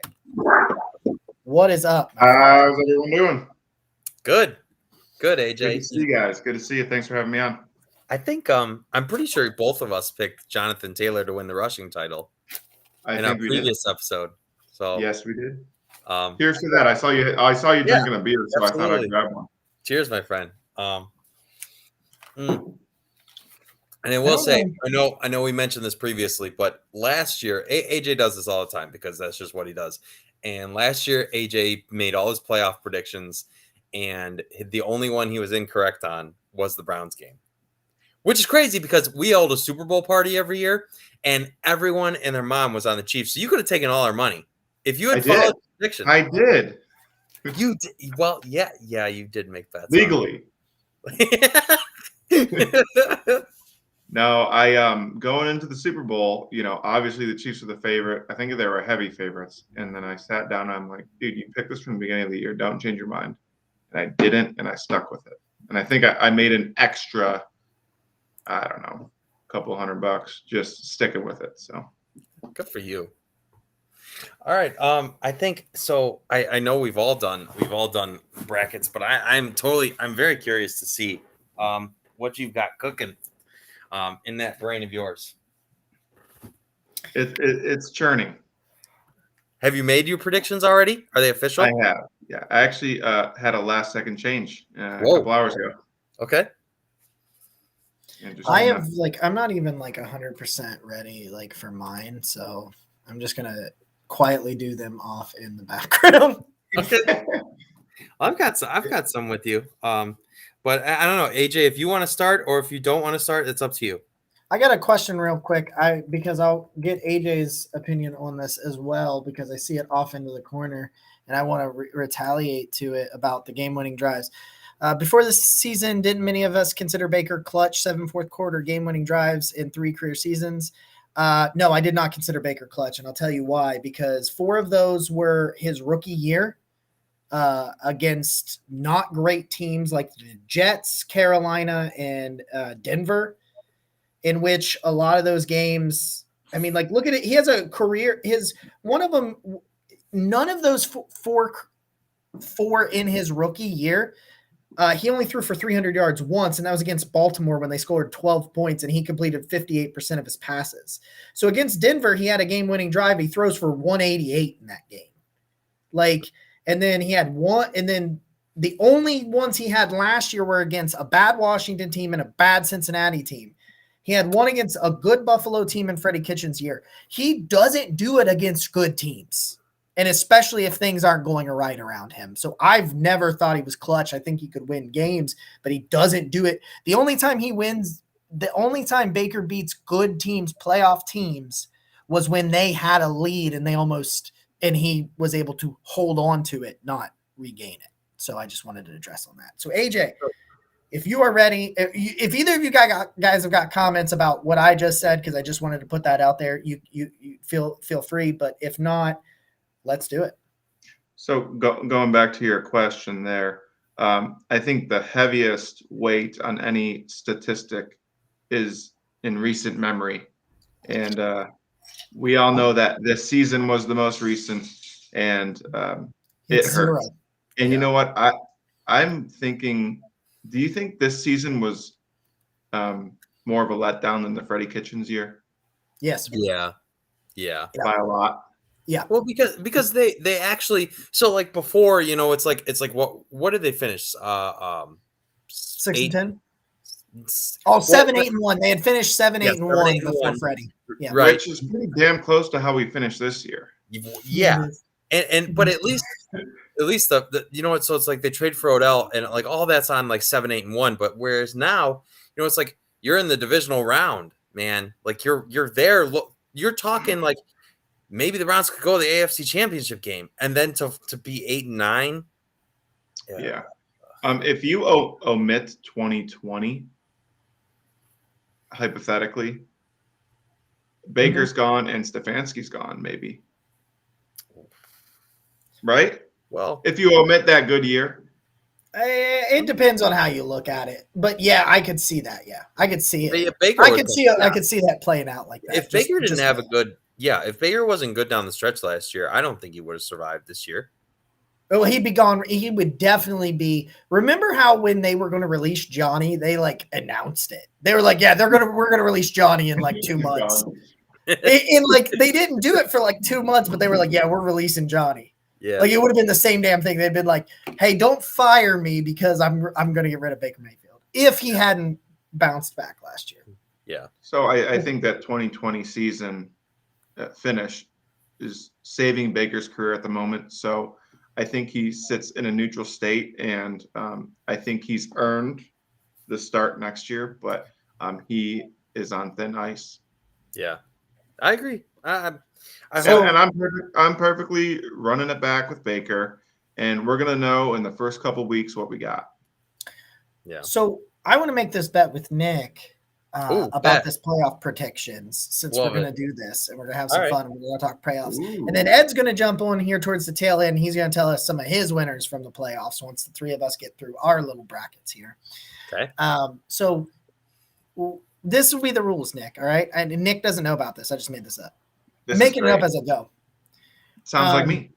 What is up? How's everyone doing? Good, AJ. Good to see you guys. Good to see you. Thanks for having me on. I think I'm pretty sure both of us picked Jonathan Taylor to win the rushing title in our previous episode. So yes, we did. Cheers to that. I saw you drinking a beer, so absolutely. I thought I'd grab one. Cheers, my friend. And I will say, I know we mentioned this previously, but last year, AJ does this all the time, because that's just what he does. And last year, AJ made all his playoff predictions, and the only one he was incorrect on was the Browns game, which is crazy, because we hold a Super Bowl party every year, and everyone and their mom was on the Chiefs. So you could have taken all our money if you had followed the prediction. I did. You did. Well, yeah, you did make bets legally. No, I going into the Super Bowl, you know, obviously the Chiefs are the favorite. I think they were heavy favorites. And then I sat down and I'm like, dude, you picked this from the beginning of the year. Don't change your mind. and I didn't, and I stuck with it. And I think I made an extra, I don't know, a couple $100 just sticking with it. So good for you. All right. I think so. I know we've all done brackets, but I'm very curious to see what you've got cooking in that brain of yours. It's churning. Have you made your predictions already? Are they official? I have. Yeah, I actually had a last second change a couple hours ago. Okay. I have I'm not even 100% ready for mine, so I'm just gonna quietly do them off in the background. Okay. I've got some with you. But I don't know, AJ, if you want to start or if you don't want to start, it's up to you. I got a question real quick. Because I'll get AJ's opinion on this as well, because I see it off into the corner and I want to retaliate to it about the game-winning drives. Before this season, didn't many of us consider Baker clutch 7 fourth quarter game-winning drives in 3 career seasons? No, I did not consider Baker clutch, and I'll tell you why. Because 4 of those were his rookie year against not great teams like the Jets, Carolina, and Denver, in which a lot of those games, look at it. He has a career. One of them, none of those four in his rookie year, he only threw for 300 yards once, and that was against Baltimore when they scored 12 points, and he completed 58% of his passes. So against Denver, he had a game-winning drive. He throws for 188 in that game. And then he had one, and then the only ones he had last year were against a bad Washington team and a bad Cincinnati team. He had one against a good Buffalo team in Freddie Kitchens' year. He doesn't do it against good teams, and especially if things aren't going right around him. So I've never thought he was clutch. I think he could win games, but he doesn't do it. The only time Baker beats good teams, playoff teams, was when they had a lead and he was able to hold on to it, not regain it. So I just wanted to address on that. So AJ, if you are ready, if either of you guys have got comments about what I just said, because I just wanted to put that out there, you feel free. But if not, let's do it. So going back to your question there, I think the heaviest weight on any statistic is in recent memory. And we all know that this season was the most recent, and it hurt. And you know what? I'm thinking, do you think this season was more of a letdown than the Freddie Kitchens year? Yes. Yeah. By a lot. Yeah. Well, because they actually, so before, it's like what did they finish? 6-10. 7-8-1. They had finished 7-8-1 before Freddie. Yeah. Right. Which is pretty damn close to how we finished this year. Yeah. And but at least the so it's like they trade for Odell and all that's on 7-8-1, but whereas now, it's like you're in the divisional round, man. You're there. Look, you're talking maybe the Browns could go to the AFC Championship game, and then to be 8-9. Yeah. If you omit 2020, hypothetically, Baker's gone and Stefanski's gone, maybe. Right? Well, if you omit that good year. It depends on how you look at it, but yeah, I could see that. Yeah, I could see it. I could see that playing out like that. If Baker didn't have a good, if Baker wasn't good down the stretch last year, I don't think he would have survived this year. Well, he'd be gone. He would definitely be. Remember how when they were going to release Johnny, they announced it. They were like, "Yeah, we're going to release Johnny in 2 months." And they didn't do it for 2 months, but they were like, "Yeah, we're releasing Johnny." Yeah, it would have been the same damn thing. They'd been like, "Hey, don't fire me because I'm going to get rid of Baker Mayfield if he hadn't bounced back last year." Yeah. So I think that 2020 season finish is saving Baker's career at the moment. So I think he sits in a neutral state, and I think he's earned the start next year, but he is on thin ice. Yeah, I agree. And I'm perfectly running it back with Baker, and we're gonna know in the first couple weeks what we got. Yeah. So I want to make this bet with Nick. about bet. this playoff predictions since Love we're going it. to do this and we're going to have All some right. fun. And we're going to talk playoffs. Ooh. And then Ed's going to jump on here towards the tail end. He's going to tell us some of his winners from the playoffs once the three of us get through our little brackets here. Okay. So this will be the rules, Nick. All right. And Nick doesn't know about this. I just made this up. This I'm is making it up great. as I go. Sounds like me.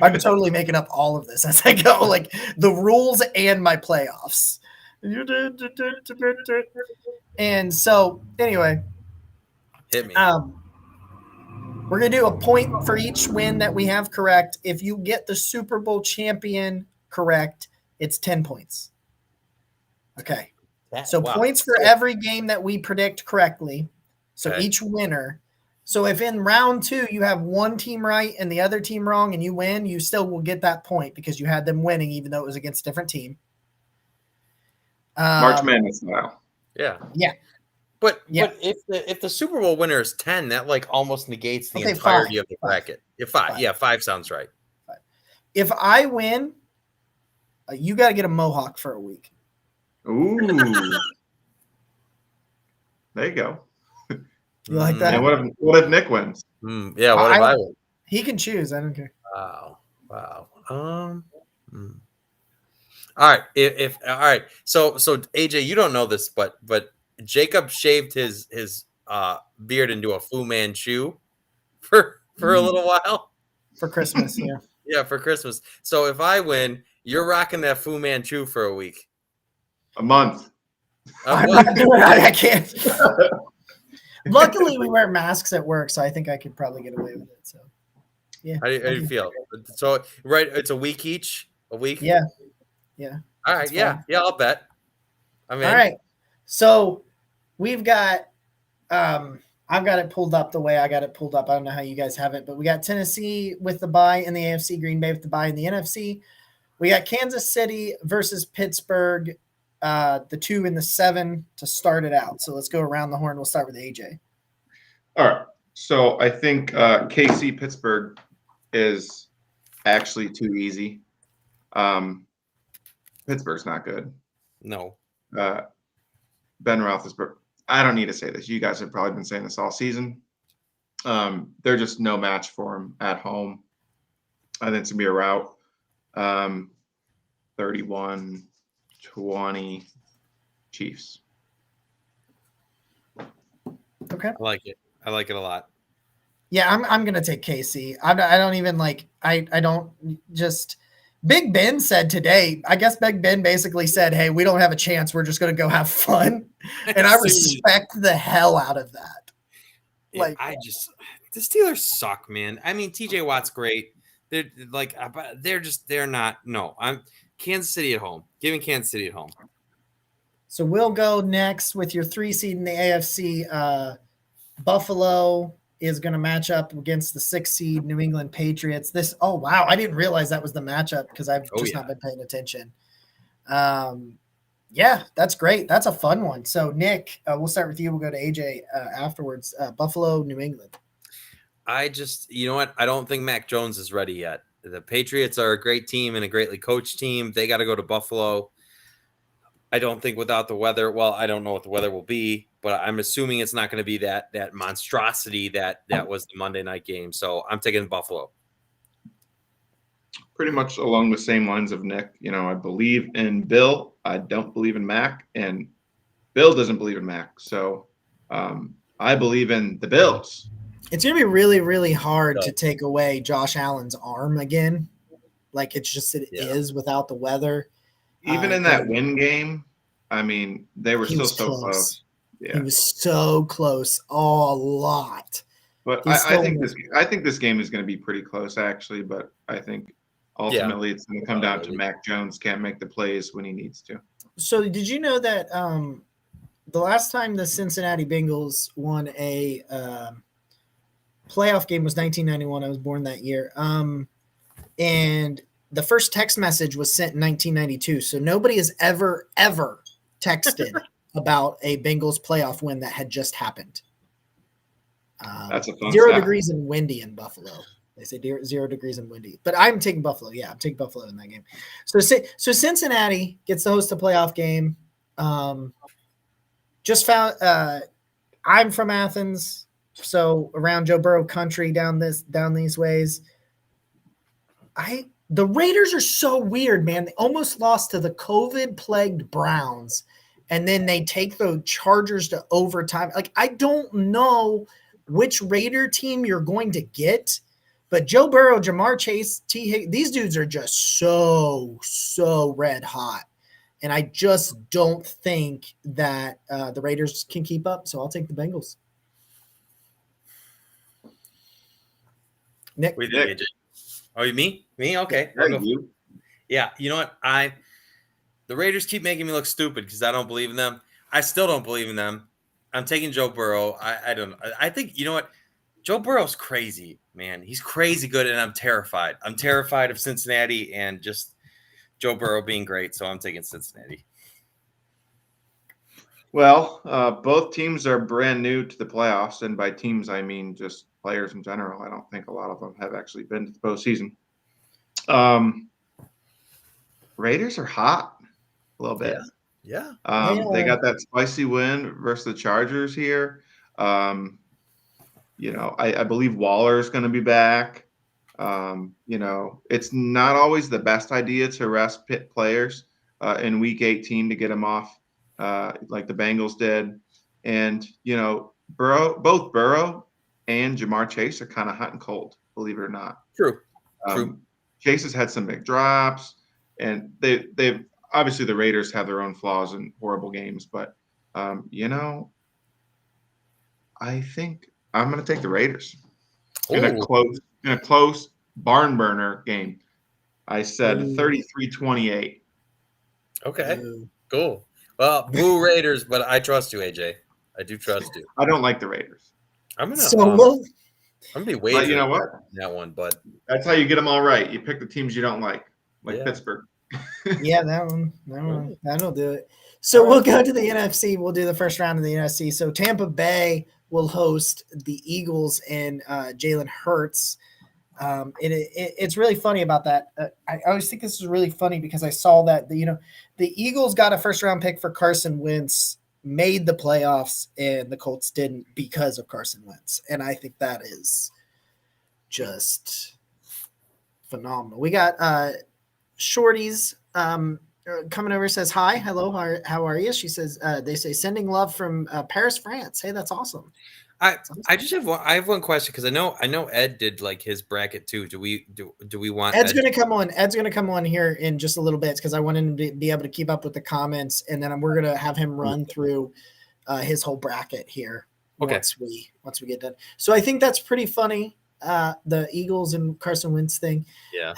I'm totally making up all of this as I go, like the rules and my playoffs. And so, anyway, Hit me. we're gonna do a point for each win that we have correct. If you get the Super Bowl champion correct, it's 10 points. Okay. So Wow. points for every game that we predict correctly. So Okay. each winner. So if in round 2 you have one team right and the other team wrong and you win, you still will get that point because you had them winning even though it was against a different team. March Madness style. Yeah. Yeah. But Yeah. but if the Super Bowl winner is 10, that like almost negates the Okay, entirety 5. of the bracket. Yeah, 5. Five. Yeah, 5 sounds right. If I win, you got to get a mohawk for a week. Ooh. There you go. You like that? And what if Nick wins? Yeah, what if I win? He can choose. I don't care. Wow. All right. If all right. So AJ, you don't know this, but Jacob shaved his beard into a Fu Manchu for a little while. For Christmas, yeah. Yeah, for Christmas. So if I win, you're rocking that Fu Manchu for a week. A month. I'm not doing it. I can't. Luckily, we wear masks at work, so I think I could probably get away with it. So, yeah. How do you feel? So right, it's a week each. A week. Yeah. All right. That's Yeah. fine. Yeah. I'll bet. I mean. All right. So we've got. I've got it pulled up the way I got it pulled up. I don't know how you guys have it, but we got Tennessee with the bye in the AFC, Green Bay with the bye in the NFC. We got Kansas City versus Pittsburgh, the 2 and the 7 to start it out. So let's go around the horn. We'll start with AJ. All right. So I think KC Pittsburgh is actually too easy. Pittsburgh's not good. No. Ben Roethlisberger. I don't need to say this. You guys have probably been saying this all season. They're just no match for him at home. I think it's going to be a rout. 31-20 Chiefs. Okay. I like it. I like it a lot. Yeah, I'm gonna take KC. I don't even like. I don't just. Big Ben said today. I guess Big Ben basically said, "Hey, we don't have a chance. We're just gonna go have fun," and I respect the hell out of that. Like, the Steelers suck, man. I mean, TJ Watt's great. They're like, they're not. No, I'm Kansas City at home. Giving Kansas City at home. So we'll go next with your 3 seed in the AFC. Buffalo is going to match up against the 6 seed New England Patriots. Oh, wow. I didn't realize that was the matchup because I've not been paying attention. Yeah, that's great. That's a fun one. So, Nick, we'll start with you. We'll go to AJ afterwards. Buffalo, New England. You know what? I don't think Mac Jones is ready yet. The Patriots are a great team and a greatly coached team. They got to go to Buffalo. I don't think without the weather. Well, I don't know what the weather will be, but I'm assuming it's not going to be that monstrosity that was the Monday night game. So I'm taking Buffalo. Pretty much along the same lines of Nick. You know, I believe in Bill. I don't believe in Mac, and Bill doesn't believe in Mac. So I believe in the Bills. It's going to be really, really hard to take away Josh Allen's arm again. Like it is without the weather. Even in that win game, I mean, they were still so close. Yeah. He was so close. Oh, a lot. But I think this game is going to be pretty close, actually. But I think ultimately it's going to come down to Mac Jones can't make the plays when he needs to. So did you know that the last time the Cincinnati Bengals won a playoff game was 1991? I was born that year. And the first text message was sent in 1992. So nobody has ever texted about a Bengals playoff win that had just happened. That's a fun 0 stat. degrees and windy in Buffalo. They say 0 degrees and windy. But I'm taking Buffalo. Yeah, I'm taking Buffalo in that game. So Cincinnati gets to host a playoff game. just found. I'm from Athens, so around Joe Burrow country down these ways. The Raiders are so weird, man. They almost lost to the COVID-plagued Browns, and then they take the Chargers to overtime. Like, I don't know which Raider team you're going to get, but Joe Burrow, Jamar Chase, these dudes are just so red hot. And I just don't think that the Raiders can keep up, so I'll take the Bengals. Nick? We did. Oh, you me? Okay. You. Yeah, you know what? The Raiders keep making me look stupid because I don't believe in them. I still don't believe in them. I'm taking Joe Burrow. I don't know. I think, you know what? Joe Burrow's crazy, man. He's crazy good, and I'm terrified. I'm terrified of Cincinnati and just Joe Burrow being great, so I'm taking Cincinnati. Well, both teams are brand new to the playoffs, and by teams I mean just players in general. I don't think a lot of them have actually been to the postseason. Raiders are hot a little bit. Yeah. They got that spicy win versus the Chargers here. You know, I believe Waller is going to be back. You know, it's not always the best idea to rest players in Week 18 to get them off. Like the Bengals did. And, you know, both Burrow and Jamar Chase are kind of hot and cold, believe it or not. True. Chase has had some big drops, and they've obviously the Raiders have their own flaws and horrible games, but, you know, I think I'm going to take the Raiders in a close barn burner game. I said 33-28. Okay. Cool. Well, boo Raiders, but I trust you, AJ. I do trust you. I don't like the Raiders. I'm gonna be waiting. But you know what? That one, but that's how you get them all right. You pick the teams you don't like Pittsburgh. Yeah, that'll do it. So we'll go to the NFC. We'll do the first round of the NFC. So Tampa Bay will host the Eagles and Jalen Hurts. It's really funny about that. I always think this is really funny because I saw that the Eagles got a first round pick for Carson Wentz, made the playoffs, and the Colts didn't because of Carson Wentz. And I think that is just phenomenal. We got Shorty's coming over, says hi, hello, how are you? She says they say sending love from Paris, France. Hey, that's awesome. I just have one question because I know Ed did like his bracket too. Do we want Ed's going to come on? Ed's going to come on here in just a little bit because I want him to be able to keep up with the comments, and then we're going to have him run through his whole bracket here. Okay. Once we get done. So I think that's pretty funny. The Eagles and Carson Wentz thing. Yeah.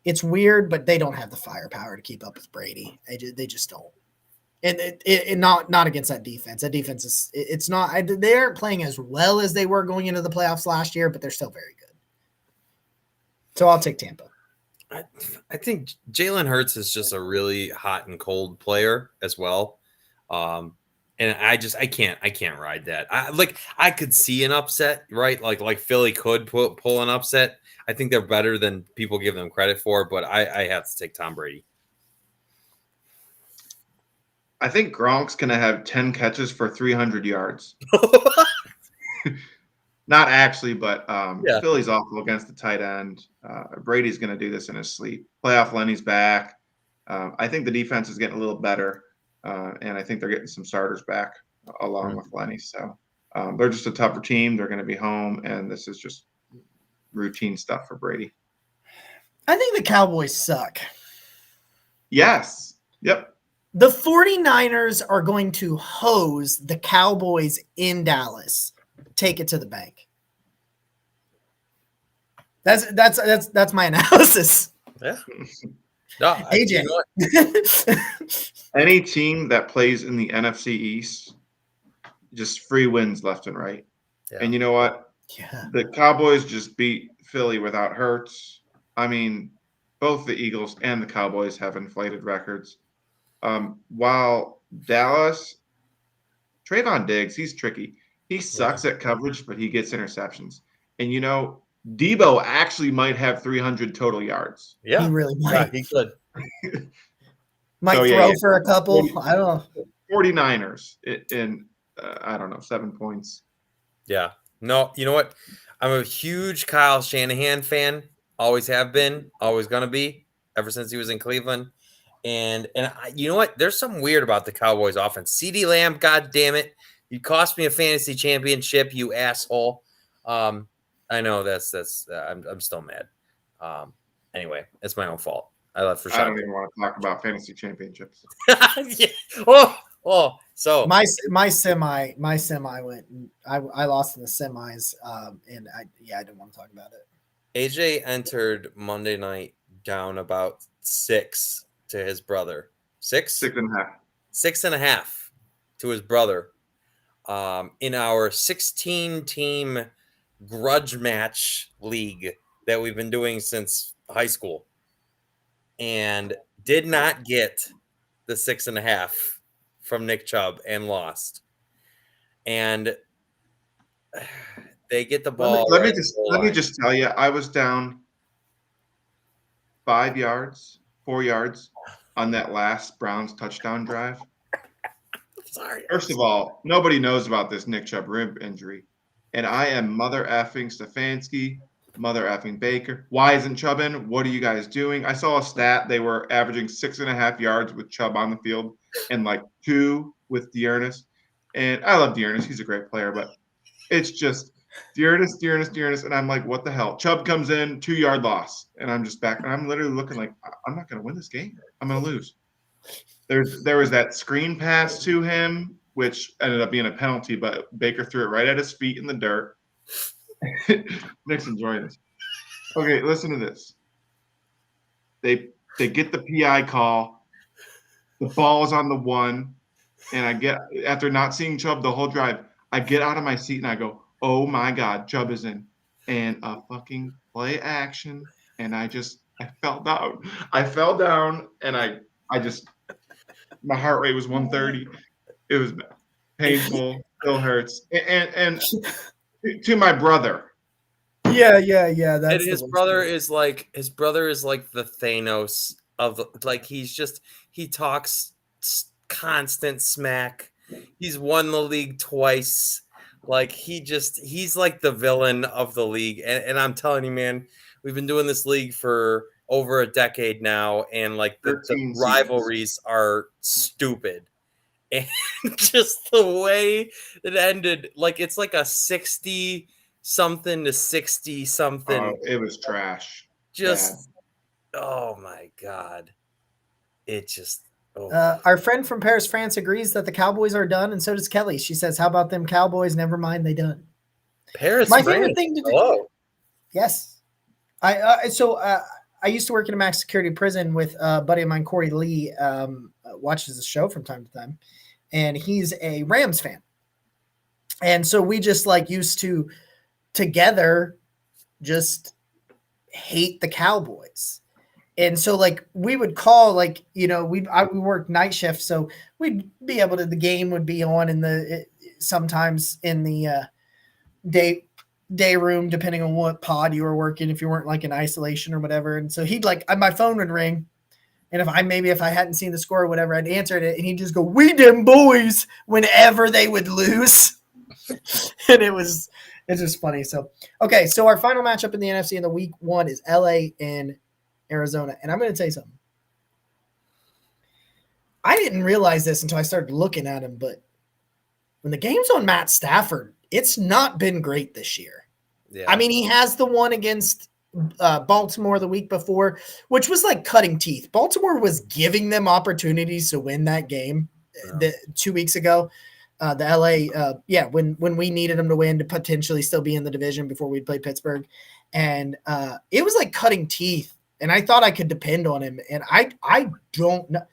It's weird, but they don't have the firepower to keep up with Brady. They just don't. And it not against that defense. That defense it's not. They aren't playing as well as they were going into the playoffs last year, but they're still very good. So I'll take Tampa. I think Jalen Hurts is just a really hot and cold player as well, and I can't ride that. I could see an upset, right? Like Philly could pull an upset. I think they're better than people give them credit for, but I have to take Tom Brady. I think Gronk's going to have 10 catches for 300 yards. Not actually, but Philly's awful against the tight end. Brady's going to do this in his sleep. Playoff Lenny's back. I think the defense is getting a little better, and I think they're getting some starters back along with Lenny. So they're just a tougher team. They're going to be home, and this is just routine stuff for Brady. I think the Cowboys suck. Yes. Yep. The 49ers are going to hose the Cowboys in Dallas. Take it to the bank. That's my analysis. Yeah. No, AJ. You know any team that plays in the NFC East, just free wins left and right. Yeah. And you know what? Yeah. The Cowboys just beat Philly without Hurts. I mean, both the Eagles and the Cowboys have inflated records. While Dallas, Trayvon Diggs, he's tricky. He sucks at coverage, but he gets interceptions. And, you know, Debo actually might have 300 total yards. Yeah. He really might. Yeah, he could. Might throw for a couple. I don't know. 49ers in I don't know, 7 points. Yeah. No, you know what? I'm a huge Kyle Shanahan fan. Always have been. Always gonna be. Ever since he was in Cleveland. And you know what? There's something weird about the Cowboys offense. CeeDee Lamb, God damn it. You cost me a fantasy championship, you asshole. I know that's I'm still mad. Anyway, it's my own fault. I left for I don't even want to talk about fantasy championships. Yeah. So my semi went. I lost in the semis, and I didn't want to talk about it. AJ entered Monday night down about 6 to his brother. 6? 6.5. 6.5 to his brother. In our 16-team grudge match league that we've been doing since high school, and did not get the 6.5 from Nick Chubb and lost. And they get the ball. Let me just tell you, I was down 4 yards on that last Browns touchdown drive. Sorry. First of all, nobody knows about this Nick Chubb rib injury, and I am mother effing Stefanski, mother effing Baker. Why isn't Chubb in? What are you guys doing? I saw a stat; they were averaging 6.5 yards with Chubb on the field, and like 2 with Dearness. And I love Dearness; he's a great player, but it's just Dearness, and I'm like, what the hell? Chubb comes in, 2-yard loss, and I'm just back, and I'm literally looking like, I'm not going to win this game. I'm going to lose. There was that screen pass to him, which ended up being a penalty, but Baker threw it right at his feet in the dirt. Nick's enjoying this. Okay, listen to this. They get the PI call. The ball is on the 1, and after not seeing Chubb the whole drive, I get out of my seat and I go, oh my God, Chubb is in. And a fucking play action, and I fell down. I fell down, and I just my heart rate was 130. It was painful. Still hurts. And to my brother. Yeah. That's And his brother is like the Thanos of he talks constant smack. He's won the league twice. Like he's like the villain of the league. And I'm telling you, man, we've been doing this league for over a decade now, and like the rivalries are stupid. And just the way it ended, like it's like a 60-something to 60-something. Oh, it was trash. Just oh my God. It just Our friend from Paris, France agrees that the Cowboys are done, and so does Kelly. She says, how about them Cowboys? Never mind, they done. Paris, my France. Favorite thing to do. Hello. Yes. I used to work in a max security prison with a buddy of mine, Corey Lee, watches the show from time to time, and he's a Rams fan. And so we just used to together just hate the Cowboys. And so we would call, we worked night shift. So we'd be able to, the game would be on sometimes in the day room, depending on what pod you were working, if you weren't in isolation or whatever. And so he'd my phone would ring. And if I hadn't seen the score or whatever, I'd answered it, and he'd just go, "We them boys," whenever they would lose. And it's just funny. So, okay. So our final matchup in the NFC in the week 1 is LA and Arizona. And I'm going to tell you something. I didn't realize this until I started looking at him, but when the game's on Matt Stafford, it's not been great this year. Yeah. I mean, he has the one against Baltimore the week before, which was like cutting teeth. Baltimore was giving them opportunities to win that game 2 weeks ago. The LA, when we needed them to win to potentially still be in the division before we played Pittsburgh. And it was like cutting teeth. And I thought I could depend on him. And I don't know.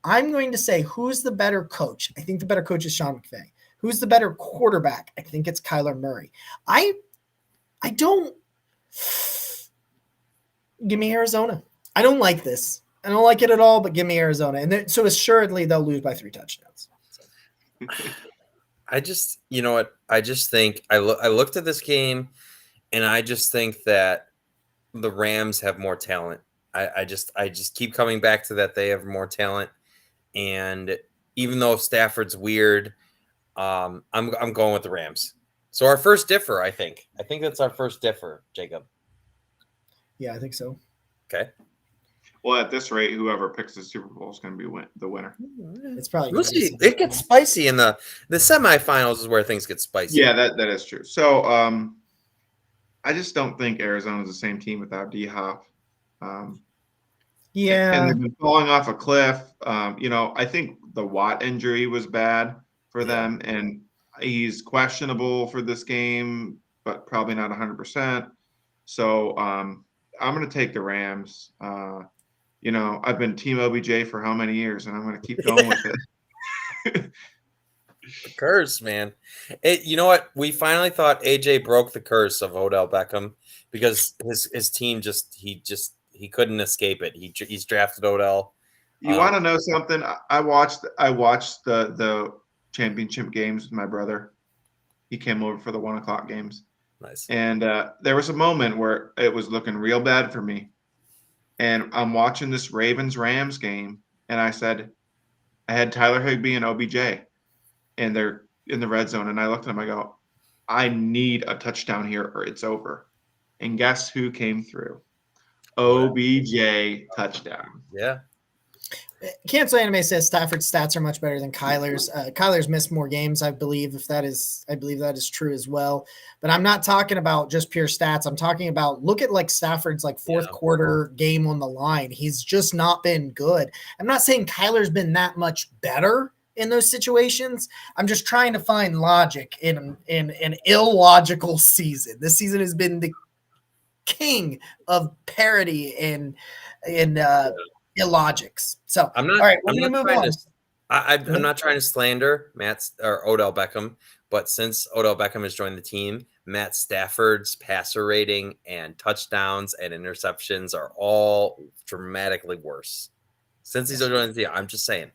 I'm going to say, who's the better coach? I think the better coach is Sean McVay. Who's the better quarterback? I think it's Kyler Murray. I don't. Give me Arizona. I don't like this. I don't like it at all, but give me Arizona. And so assuredly they'll lose by 3 touchdowns. So. I just, you know what? I just think I looked at this game, and I just think that the Rams have more talent. I just keep coming back to that. They have more talent. And, even though Stafford's weird, I'm going with the Rams. So our first differ, I think that's our first differ, Jacob. Yeah, I think so. Okay. Well, at this rate, whoever picks the Super Bowl is going to be the winner. It's probably We'll gonna be see. It gets spicy in the semifinals is where things get spicy. Yeah, that is true. So I just don't think Arizona's the same team without D-Hop. Yeah. And they've been falling off a cliff. I think the Watt injury was bad for them, and he's questionable for this game, but probably not 100%. So I'm going to take the Rams. I've been Team OBJ for how many years, and I'm going to keep going with it. The curse, man. You know what? We finally thought AJ broke the curse of Odell Beckham because his team he couldn't escape it. He's drafted Odell. You want to know something? I watched the championship games with my brother. He came over for the 1:00 games. Nice. And there was a moment where it was looking real bad for me. And I'm watching this Ravens-Rams game, and I said, I had Tyler Higbee and OBJ, and they're in the red zone. And I looked at him, I go, I need a touchdown here or it's over. And guess who came through? OBJ touchdown. Yeah. Cancel Anime says Stafford's stats are much better than Kyler's. Kyler's missed more games, I believe that is true as well. But I'm not talking about just pure stats. I'm talking about look at like Stafford's like fourth quarter game on the line. He's just not been good. I'm not saying Kyler's been that much better in those situations. I'm just trying to find logic in an illogical season. This season has been the king of parody and illogics. So I'm not. All right, I'm we're not gonna move trying on. to. I'm not trying to slander Matt or Odell Beckham, but since Odell Beckham has joined the team, Matt Stafford's passer rating and touchdowns and interceptions are all dramatically worse since he's joined the team. I'm just saying.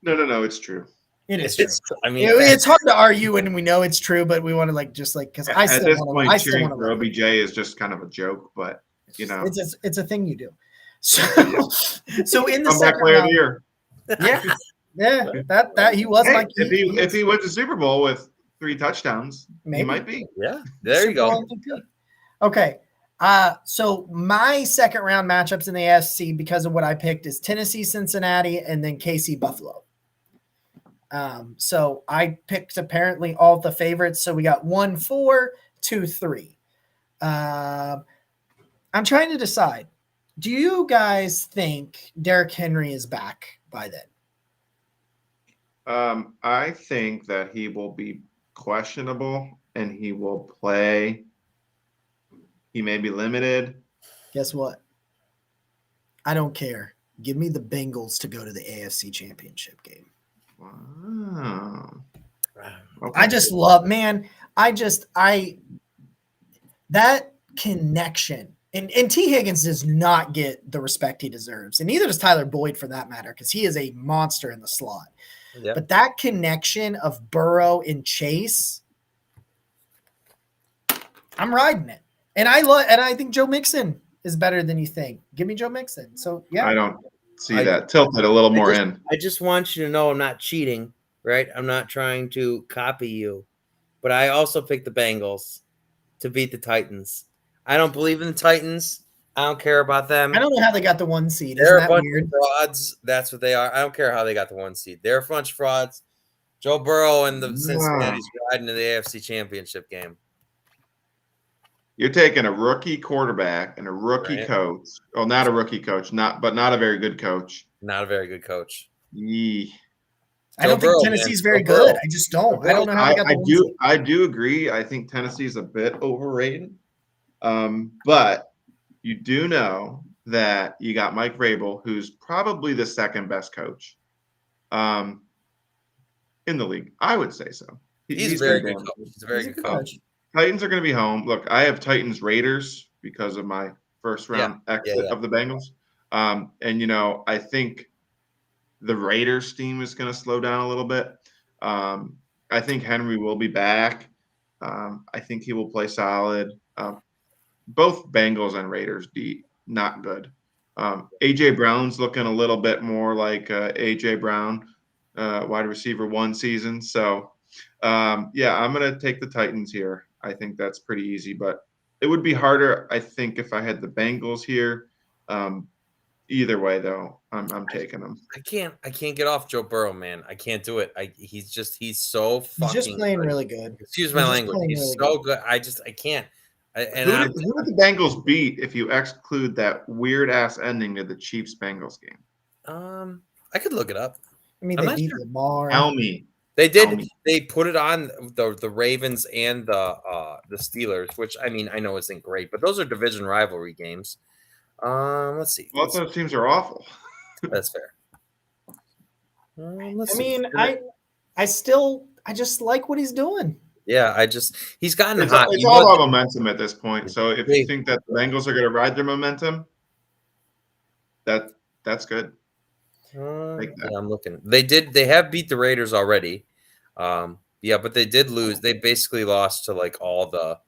No, it's true. It is true. I mean, it's hard to argue when we know it's true, but we want to because I At still this want point, to. I still cheering want for to. OBJ is just kind of a joke, but it's a thing you do. So in the comeback second player of round, the year. yeah, that he was like if he wins the Super Bowl with 3 touchdowns, Maybe. he might be. Yeah, there you go. Okay. So my second round matchups in the AFC because of what I picked is Tennessee, Cincinnati, and then KC, Buffalo. So I picked apparently all the favorites. So we got 1, 4, 2, 3. I'm trying to decide. Do you guys think Derrick Henry is back by then? I think that he will be questionable and he will play. He may be limited. Guess what? I don't care. Give me the Bengals to go to the AFC Championship game. Wow. Okay. I just love, man. That connection. And T. Higgins does not get the respect he deserves. And neither does Tyler Boyd for that matter, because he is a monster in the slot. Yep. But that connection of Burrow and Chase, I'm riding it. And I think Joe Mixon is better than you think. Give me Joe Mixon. So yeah. I don't see that. Tilt it a little more in. I just want you to know I'm not cheating, right? I'm not trying to copy you. But I also picked the Bengals to beat the Titans. I don't believe in the Titans. I don't care about them. I don't know how they got the 1 seed. They're Isn't a that bunch weird? of frauds. That's what they are. I don't care how they got the 1 seed. They're a bunch of frauds. Joe Burrow and the Cincinnati's riding in the AFC Championship game. You're taking a rookie quarterback and a rookie coach. Oh, not a rookie coach, but not a very good coach. Not a very good coach. Yee. I don't think Tennessee's very good. I just don't. I don't know how they got the 1 seed. I do agree. I think Tennessee's a bit overrated. But you do know that you got Mike Vrabel, who's probably the second best coach in the league. I would say so. He's a very good coach. He's a very good coach. Titans are going to be home. Look, I have Titans Raiders because of my first round exit of the Bengals. And, I think the Raiders team is going to slow down a little bit. I think Henry will be back. I think he will play solid. Both Bengals and Raiders not good. A.J. Brown's looking a little bit more like A.J. Brown. wide receiver 1 season. So, yeah, I'm going to take the Titans here. I think that's pretty easy, but it would be harder, I think, if I had the Bengals here. Either way, though, I'm taking them. I can't get off Joe Burrow, man. I can't do it. He's so He's just fucking playing good. really good. Excuse my He's just language. playing He's really so good. I can't. And Who I'm did the Bengals beat if you exclude that weird ass ending of the Chiefs Bengals game? I could look it up. I mean, I'm they not beat sure. Lamar. Tell me. They Tell did. me. They put it on the Ravens and the Steelers, which I mean I know isn't great, but those are division rivalry games. Let's see. Both those teams are awful. That's fair. Let's I see. mean, I just like what he's doing. Yeah, he's gotten It's hot. it's You all know, about momentum at this point. So if you think that the Bengals are going to ride their momentum, that's good. Take that. yeah, I'm looking. They have beat the Raiders already. Yeah, but they did lose. They basically lost to like all the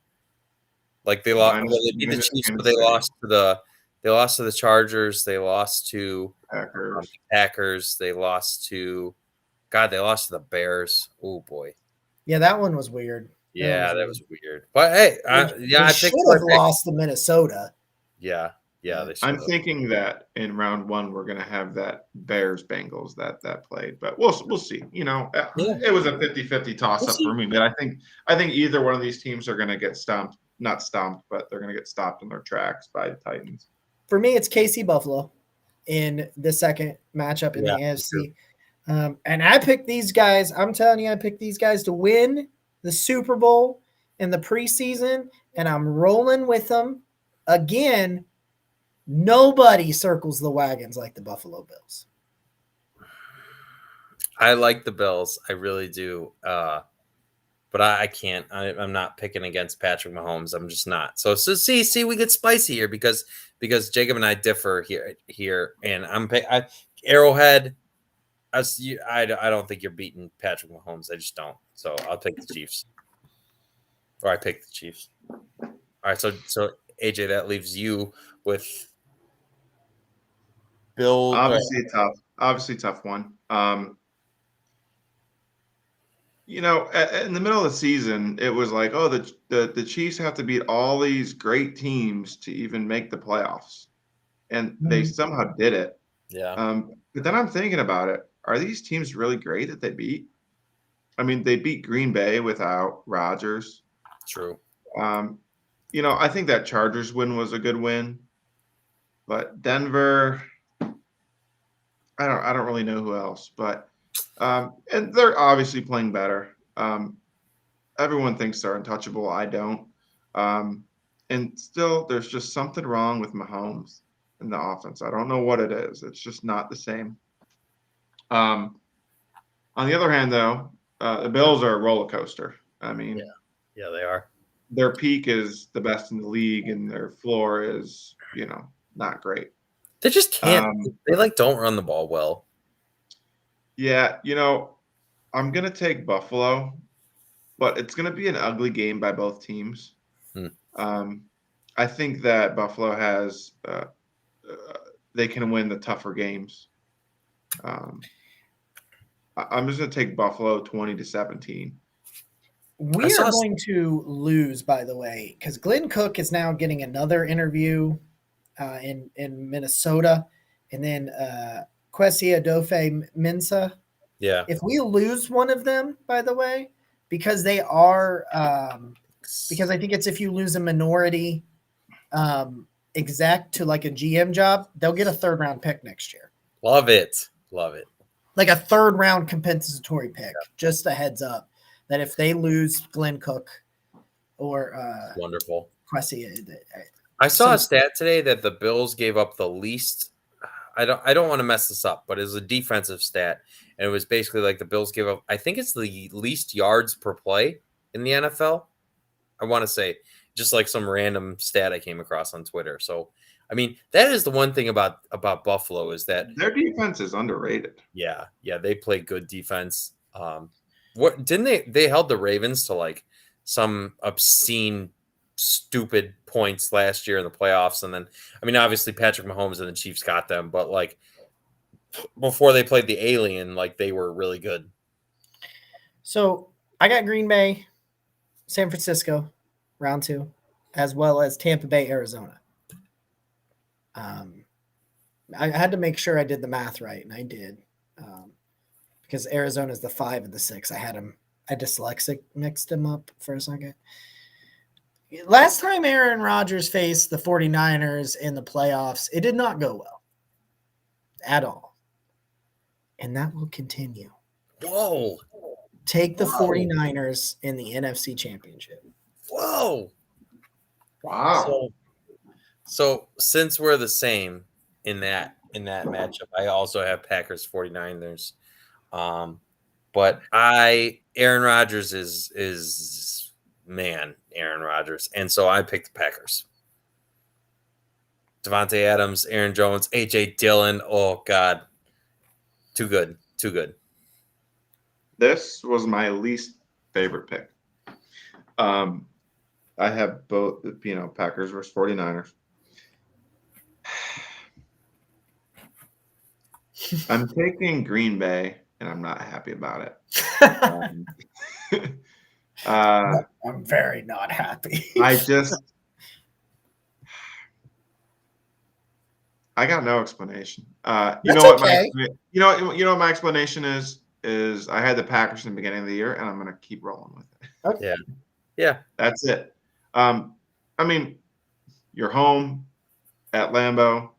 they lost. Minus- Well, they beat the minus Chiefs, but Kansas City. they lost to the Chargers. They lost to Packers. Packers. They lost to the Bears. Oh boy. Yeah, that one was weird. Yeah, that was weird. But hey, They I should picked my have pick. lost to Minnesota. Yeah, they should I'm have. thinking that in round 1 we're going to have that Bears Bengals that played, but we'll see. You know, it was a 50-50 toss up for me, but I think either one of these teams are going to get not stomped, but they're going to get stopped in their tracks by the Titans. For me, it's KC Buffalo in the second matchup in the AFC. And I picked these guys. I'm telling you, I picked these guys to win the Super Bowl in the preseason, and I'm rolling with them. Again, nobody circles the wagons like the Buffalo Bills. I like the Bills. I really do. But I can't. I'm not picking against Patrick Mahomes. I'm just not. So see, we get spicy here because Jacob and I differ here, and I'm Arrowhead. I don't think you're beating Patrick Mahomes. I just don't. So I'll take the Chiefs. Or I pick the Chiefs. All right, so AJ, that leaves you with Bill. Obviously tough one. You know, in the middle of the season, it was like, oh, the Chiefs have to beat all these great teams to even make the playoffs, and they somehow did it. Yeah. But then I'm thinking about it. Are these teams really great that they beat? I mean, they beat Green Bay without Rodgers. True. You know, I think that Chargers win was a good win, but Denver, I don't really know who else, but and they're obviously playing better. Everyone thinks they're untouchable. I don't. And still, there's just something wrong with Mahomes in the offense. I don't know what it is. It's just not the same. On the other hand, though, the Bills are a roller coaster. I mean, yeah, they are. Their peak is the best in the league, and their floor is, you know, not great. They just can't. They don't run the ball well. Yeah, you know, I'm gonna take Buffalo, but it's gonna be an ugly game by both teams. I think that Buffalo has they can win the tougher games. I'm just gonna take Buffalo 20-17. We are going to lose, by the way, because Glenn Cook is now getting another interview in Minnesota, and then Kwesi Adofo-Mensah. Yeah. If we lose one of them, by the way, because they are, because I think it's if you lose a minority exec to like a GM job, they'll get a 3rd round pick next year. Love it. Like a 3rd round compensatory pick. Just a heads up that if they lose Glenn Cook or wonderful Kwesi, I saw a stat today that the Bills gave up the least. I don't want to mess this up, but it was a defensive stat, and it was basically like the Bills gave up. I think it's the least yards per play in the NFL. I want to say just like some random stat I came across on Twitter. So, I mean, that is the one thing about Buffalo is that their defense is underrated. Yeah, they play good defense. What didn't they held the Ravens to like some obscene, stupid points last year in the playoffs, and then I mean, obviously Patrick Mahomes and the Chiefs got them, but like before they played the Alien, like they were really good. So I got Green Bay, San Francisco, round 2, as well as Tampa Bay, Arizona. I had to make sure I did the math right, and I did, because Arizona is the 5 and the 6. I dyslexic mixed them up for a second. Last time Aaron Rodgers faced the 49ers in the playoffs, it did not go well at all. And that will continue. Whoa. Take the 49ers in the NFC Championship. Whoa. Wow. So since we're the same in that matchup, I also have Packers 49ers. But Aaron Rodgers is Aaron Rodgers. And so I picked the Packers. Devontae Adams, Aaron Jones, AJ Dillon. Oh God. Too good. This was my least favorite pick. I have both, Packers versus 49ers. I'm taking Green Bay, and I'm not happy about it. I'm very not happy. I got no explanation. That's okay. You know what my explanation is I had the Packers in the beginning of the year, and I'm going to keep rolling with it. Okay. Yeah. That's it. I mean, you're home at Lambeau.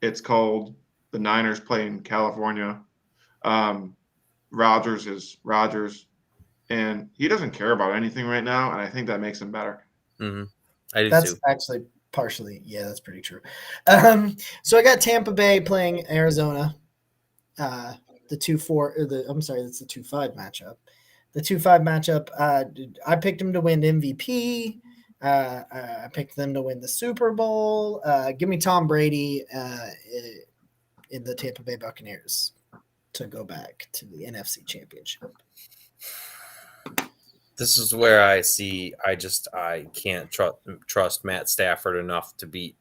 It's cold. The Niners play in California. Rodgers is Rodgers, and he doesn't care about anything right now, and I think that makes him better. Mm-hmm. I do That's too. actually partially, yeah, that's pretty true. So I got Tampa Bay playing Arizona. The 2-4, I'm sorry, that's the 2-5 matchup. The 2-5 matchup, I picked them to win MVP. I picked them to win the Super Bowl. Give me Tom Brady in the Tampa Bay Buccaneers to go back to the NFC Championship. This is where I can't trust Matt Stafford enough to beat.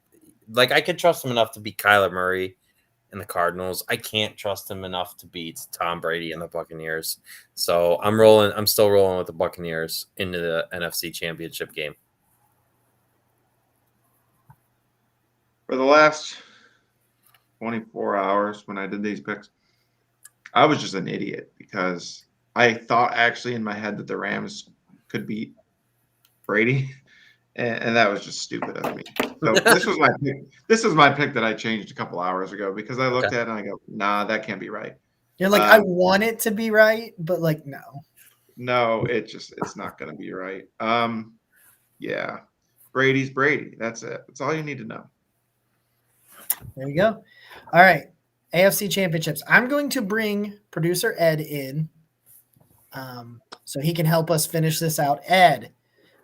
Like I could trust him enough to beat Kyler Murray and the Cardinals. I can't trust him enough to beat Tom Brady and the Buccaneers. So I'm still rolling with the Buccaneers into the NFC Championship game. For the last 24 hours when I did these picks, I was just an idiot because I thought actually in my head that the Rams could beat Brady, and that was just stupid of me. So this was my pick. This was my pick that I changed a couple hours ago because I looked at it and I go, nah, that can't be right. You're like, I want it to be right, but like, no. No, it's not going to be right. Yeah, Brady's Brady. That's it. That's all you need to know. There you go. All right. AFC Championships. I'm going to bring producer Ed in so he can help us finish this out. Ed,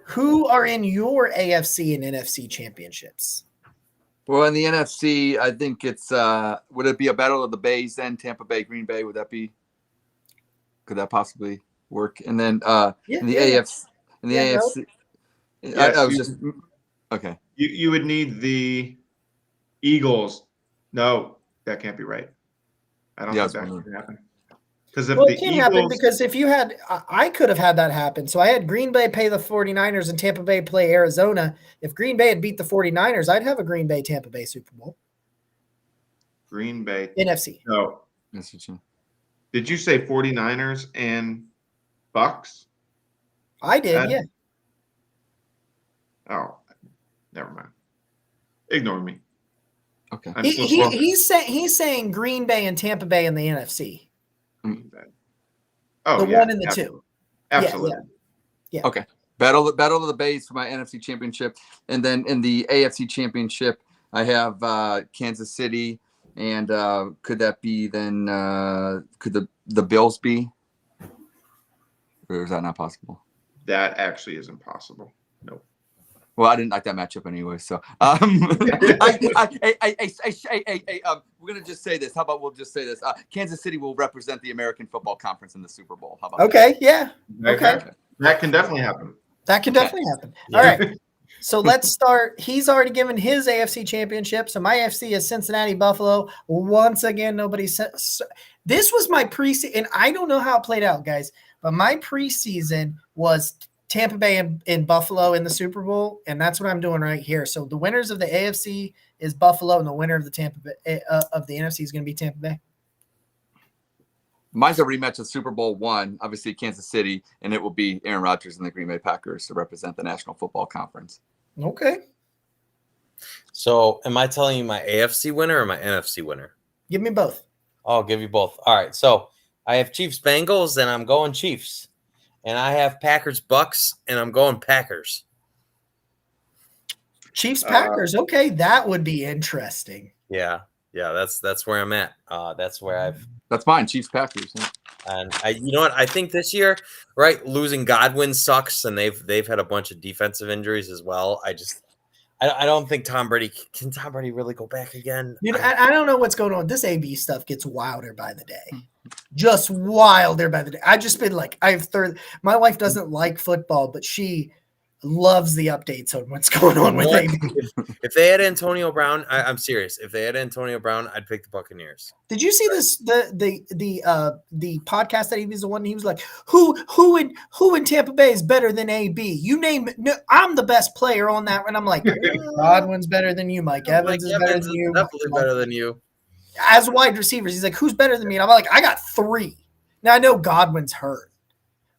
who are in your AFC and NFC Championships? Well, in the NFC, I think it's would it be a battle of the Bays then? Tampa Bay, Green Bay, could that possibly work? And then in the AFC, AFC, yes, I was just okay. You would need the Eagles. No, that can't be right. I don't think that can happen. Because if it can't happen because if you had, I could have had that happen. So I had Green Bay play the 49ers and Tampa Bay play Arizona. If Green Bay had beat the 49ers, I'd have a Green Bay Tampa Bay Super Bowl. Green Bay NFC. No. Did you say 49ers and Bucks? I did, yeah. Oh, never mind. Ignore me. Okay. He's saying Green Bay and Tampa Bay in the NFC. Oh, the one and the two. Absolutely. Yeah. Okay. Battle of the Bays for my NFC Championship, and then in the AFC Championship, I have Kansas City, and could that be then? Could the Bills be? Or is that not possible? That actually isn't possible. Nope. Well, I didn't like that matchup anyway, so we're gonna just say this. How about we'll just say this? Kansas City will represent the American Football Conference in the Super Bowl. How about that? Yeah. Okay. That can definitely happen. That can definitely happen. All right. So let's start. He's already given his AFC championship. So my AFC is Cincinnati, Buffalo. Once again, nobody said this was my preseason, and I don't know how it played out, guys. But my preseason was Tampa Bay and Buffalo in the Super Bowl, and that's what I'm doing right here. So the winners of the AFC is Buffalo, and the winner of the Tampa Bay, of the NFC is going to be Tampa Bay. Mine's a rematch of Super Bowl I, obviously Kansas City, and it will be Aaron Rodgers and the Green Bay Packers to represent the National Football Conference. Okay. So am I telling you my AFC winner or my NFC winner? Give me both. I'll give you both. All right. So I have Chiefs Bengals, and I'm going Chiefs. And I have Packers Bucks, and I'm going Packers. Chiefs Packers. Okay, that would be interesting. Yeah. That's where I'm at. That's mine. Chiefs Packers. Yeah. And you know what? I think this year, right, losing Godwin sucks, and they've had a bunch of defensive injuries as well. I don't think Tom Brady can. Tom Brady really go back again? You know, I don't know what's going on. This AB stuff gets wilder by the day, just wilder by the day. I've just been like, my wife doesn't like football, but she loves the updates on what's going on with AB. If they had Antonio Brown, I'm serious. If they had Antonio Brown, I'd pick the Buccaneers. Did you see this? The podcast that he was the one. He was like, who in Tampa Bay is better than AB? You name it. No, I'm the best player on that. And I'm like, Godwin's better than you. Mike Evans is better than you. Definitely better than you. As wide receivers, he's like, who's better than me? And I'm like, I got 3. Now I know Godwin's hurt.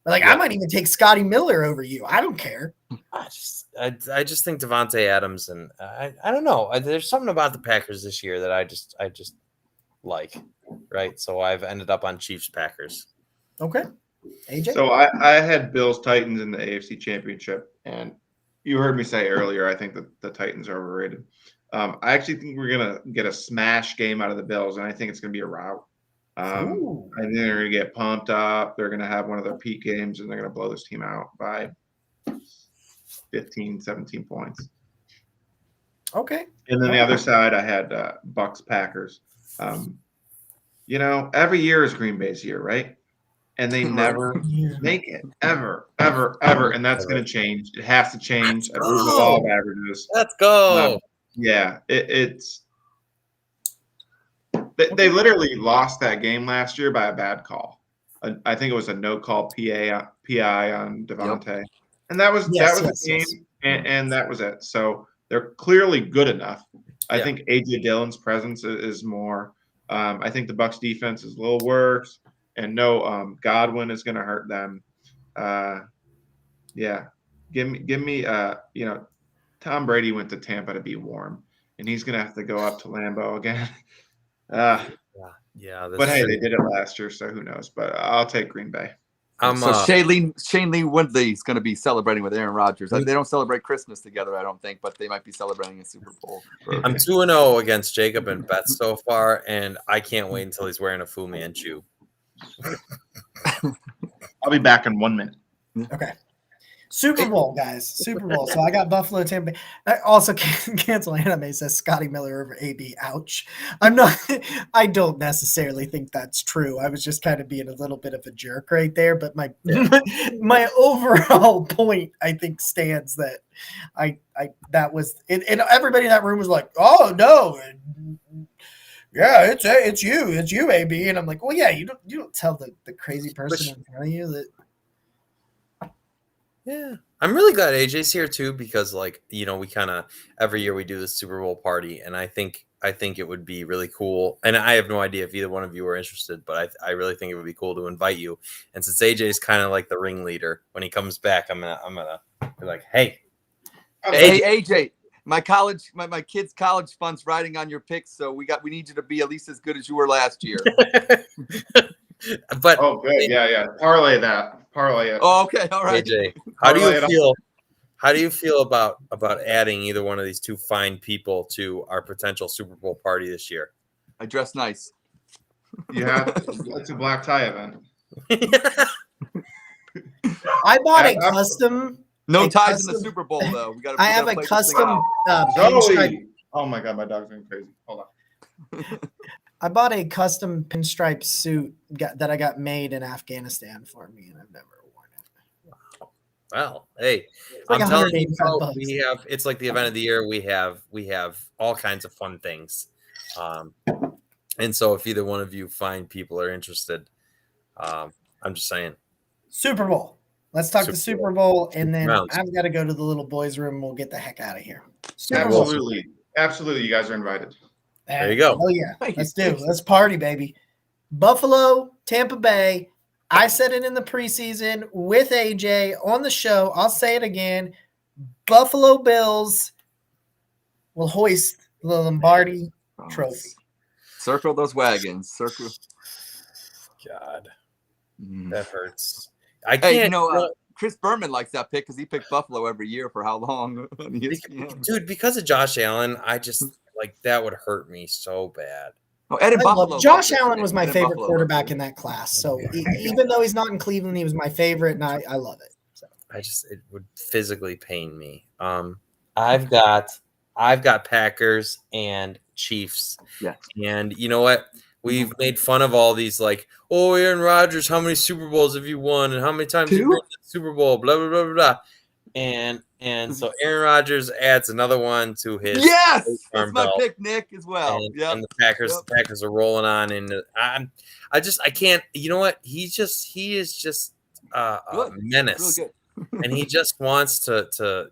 But like, I might even take Scotty Miller over you. I don't care. I just think Devontae Adams, and I don't know. There's something about the Packers this year that I just like, right? So I've ended up on Chiefs Packers. Okay. AJ? So I had Bills Titans in the AFC Championship, and you heard me say earlier, I think that the Titans are overrated. I actually think we're gonna get a smash game out of the Bills, and I think it's gonna be a rout. I think they're going to get pumped up. They're going to have one of their peak games, and they're going to blow this team out by 15, 17 points. Okay. And then the other side, I had Bucks Packers. Every year is Green Bay's year, right? And they never make it, ever. And that's going to change. It has to change. I believe the law of averages. Let's go. Yeah, it's. They literally lost that game last year by a bad call. I think it was a no call PI on Devontae, Yep. and that was the game, and that was it. So they're clearly good enough. I think AJ Dillon's presence is more. I think the Bucs defense is a little worse, and Godwin is going to hurt them. Give me. Tom Brady went to Tampa to be warm, and he's going to have to go up to Lambeau again. But hey, they did it last year, so who knows? But I'll take Green Bay. Shane Lee Woodley is going to be celebrating with Aaron Rodgers. They don't celebrate Christmas together, I don't think, but they might be celebrating a Super Bowl. I'm 2-0 against Jacob and bets so far, and I can't wait until he's wearing a Fu Manchu. I'll be back in 1 minute. Okay. Super Bowl, guys. Super Bowl. So I got Buffalo, Tampa Bay. I also cancel anime says Scotty Miller over AB. Ouch. I don't necessarily think that's true. I was just kind of being a little bit of a jerk right there. But my overall point, I think, stands that that was and everybody in that room was like, oh no. Yeah, it's you, AB. And I'm like, well, yeah, you don't tell the crazy person in front of you that. Yeah, I'm really glad AJ's here too, because we kind of every year we do this Super Bowl party, and I think it would be really cool. And I have no idea if either one of you are interested, but I really think it would be cool to invite you. And since AJ's kind of like the ringleader, when he comes back, I'm gonna be like, hey, AJ, my kids' college fund's riding on your picks, so we need you to be at least as good as you were last year. But good, yeah, parlay it. Oh, okay, all right. AJ, how do you feel about adding either one of these two fine people to our potential Super Bowl party this year? I dress nice. Yeah, it's a black tie event. I bought a custom. No ties in the Super Bowl though. I have a custom. Oh my God, my dog's going crazy. Hold on. I bought a custom pinstripe suit that I got made in Afghanistan for me, and I've never worn it. Well, hey, It's like I'm telling you, $185. we have. It's like the event of the year. We have all kinds of fun things, and so if either one of you find people are interested, I'm just saying. Super Bowl. Let's talk the Super Bowl, and then Browns. I've got to go to the little boys' room. We'll get the heck out of here. Super Bowl. Absolutely. Absolutely. You guys are invited. There you go. Oh, yeah. Thank you. Let's do it. Let's party, baby. Buffalo, Tampa Bay. I said it in the preseason with AJ on the show. I'll say it again. Buffalo Bills will hoist the Lombardi Trophy. Circle those wagons. Circle. God, Mm. that hurts. I can't. Hey, Chris Berman likes that pick because he picked Buffalo every year for how long? On ESPN. Dude, because of Josh Allen, I just like that would hurt me so bad. Oh, Ed in Buffalo. Josh Allen was my Ed in favorite Buffalo. quarterback in that class. So even though he's not in Cleveland, he was my favorite, and I love it. So. It would physically pain me. I've got Packers and Chiefs. Yeah. And you know what? We've made fun of all these like, oh, Aaron Rodgers, how many Super Bowls have you won, and how many times have you been to the Super Bowl? Blah blah blah blah blah. And so Aaron Rodgers adds another one to his that's my pick, Nick, as well. And the Packers are rolling on, and I can't. You know what? He is just a menace, Really good. and he just wants to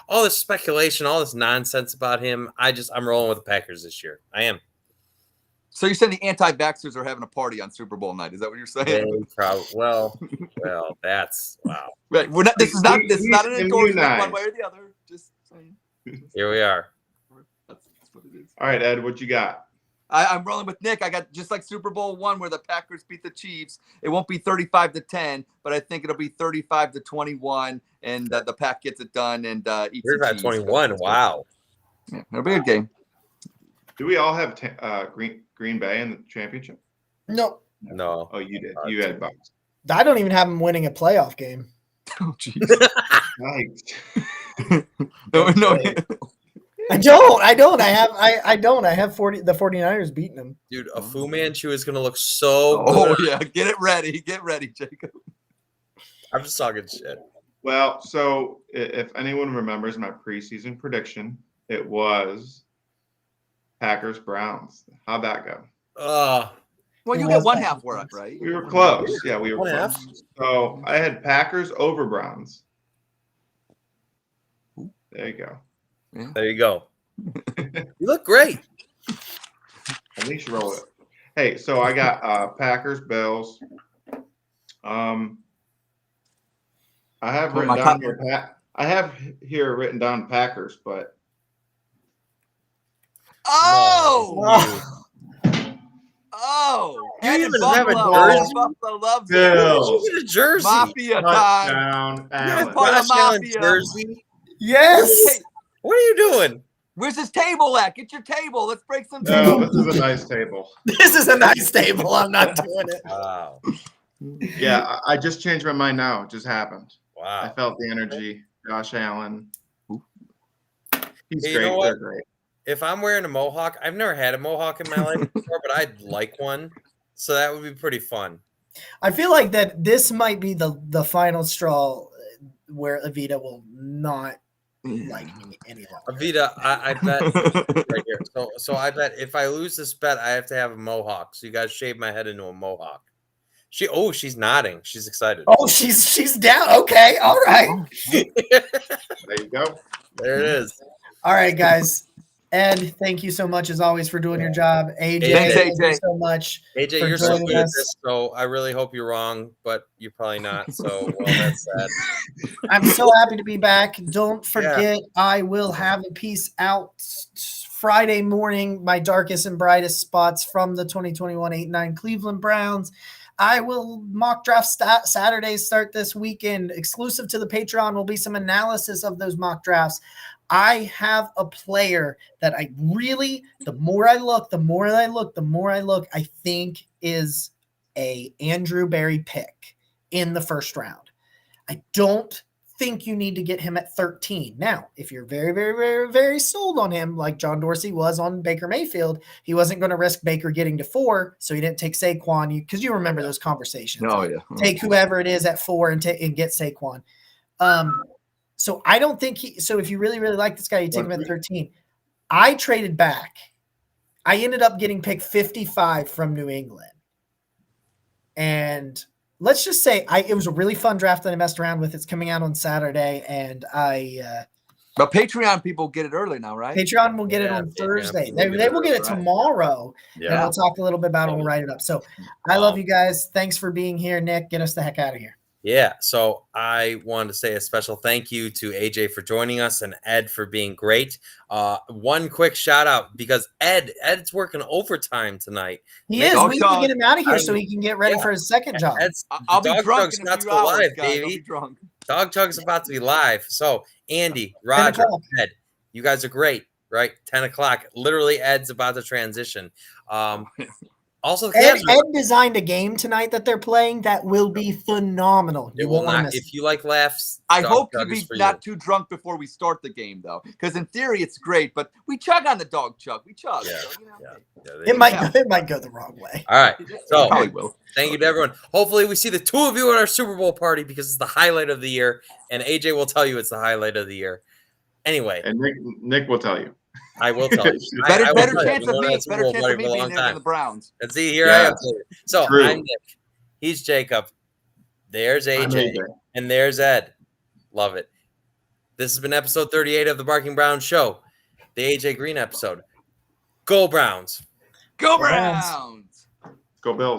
all this speculation, all this nonsense about him. I'm rolling with the Packers this year. I am. So you're saying the anti-vaxxers are having a party on Super Bowl night? Is that what you're saying? Well, that's wow. Right. This is not an endorsement one way or the other. Just saying. Here we are. That's what it is. All right, Ed, what you got? I'm rolling with Nick. I got just like Super Bowl I where the Packers beat the Chiefs. It won't be 35-10, but I think it'll be 35-21, and the Pack gets it done and eats 35-21. Wow. Yeah, it'll be a good game. Do we all have Green Bay in the championship? No. No. Oh, you did. You had Bucks. I don't even have him winning a playoff game. Oh, jeez. Nice. No. I don't. I don't. I have the 49ers beating them. Dude, a Fu Manchu is gonna look so Oh good. yeah, get it ready. Get ready, Jacob. I'm just talking shit. Well, so if anyone remembers my preseason prediction, it was Packers Browns. How'd that go? Well, you get one half for it, right? We were close. Yeah, we were One close. half. So I had Packers over Browns. There you go. Yeah. There you go. You look great. At least you roll it. Hey, so I got Packers, Bills. I have written down here. I have here written down Packers, but You Ed even in have a Buffalo. jersey? Buffalo loves Bills. it. You get a jersey. Mafia time. touchdown, You're Allen. part of Josh Allen Mafia. jersey. Yes. Hey, What are you doing? where's this table at? Get your table. Let's break some No, tables. this is a nice table. This is a nice table. I'm not doing it. Wow. Yeah, I just changed my mind now. It just happened. I Wow. felt the energy. Josh Allen. He's Hey, you great. know what? They're great. If I'm wearing a mohawk, I've never had a mohawk in my life before, but I'd like one. So that would be pretty fun. I feel like that this might be the final straw where Evita will not like me any longer. Avita, I bet right here. So I bet if I lose this bet, I have to have a mohawk. So you guys shave my head into a mohawk. She's nodding. She's excited. Oh, she's down. Okay, all right. There you go. There it is. All right, guys. Ed, thank you so much as always for doing your job. AJ, Thanks, thank you AJ. so much. AJ, for you're so joining good at us. this, so I really hope you're wrong, but you're probably not. So, well, that's sad. I'm so happy to be back. Don't forget, I will have a piece out Friday morning, my darkest and brightest spots from the 2021 8-9 Cleveland Browns. I will mock draft Saturdays start this weekend. Exclusive to the Patreon will be some analysis of those mock drafts. I have a player that I really, the more I look, I think is a Andrew Berry pick in the first round. I don't think you need to get him at 13. Now, if you're very, very, very, very sold on him, like John Dorsey was on Baker Mayfield, he wasn't going to risk Baker getting to 4, so he didn't take Saquon. Because you remember those conversations. Oh, yeah. Take whoever it is at 4 and get Saquon. So I don't think so if you really, really like this guy, you take him at 13. I traded back. I ended up getting pick 55 from New England. And let's just say it was a really fun draft that I messed around with. It's coming out on Saturday, and but Patreon people get it early now, right? Patreon will get it on Thursday. They will get it tomorrow, and we'll talk a little bit about it. We'll write it up. So I love you guys. Thanks for being here, Nick. Get us the heck out of here. Yeah, so I wanted to say a special thank you to AJ for joining us and Ed for being great. One quick shout out because Ed's working overtime tonight. He is. We need to get him out of here so he can get ready for his second job. I'll be drunk in a few hours, live, guys. baby. I'll be drunk. Dog Chug's about to be live. So Andy, Roger, Ed, you guys are great, right? 10 o'clock. Literally, Ed's about to transition. Also, Ed designed a game tonight that they're playing that will be phenomenal. You won't want to miss it. If you like laughs, I hope to be not too drunk before we start the game, though, because in theory it's great, but we chug on the dog chug. We chug. Yeah, so, you know, it might go the wrong way. All right, so probably will. Thank you to everyone. Hopefully, we see the two of you at our Super Bowl party because it's the highlight of the year, and AJ will tell you it's the highlight of the year. Anyway, and Nick will tell you. I will tell you. Better chance of me being there than the Browns. And see, here I am. So I'm Nick. He's Jacob. There's AJ. And there's Ed. Love it. This has been episode 38 of the Barking Browns Show. The AJ Green episode. Go Browns. Go Browns. Go Bills.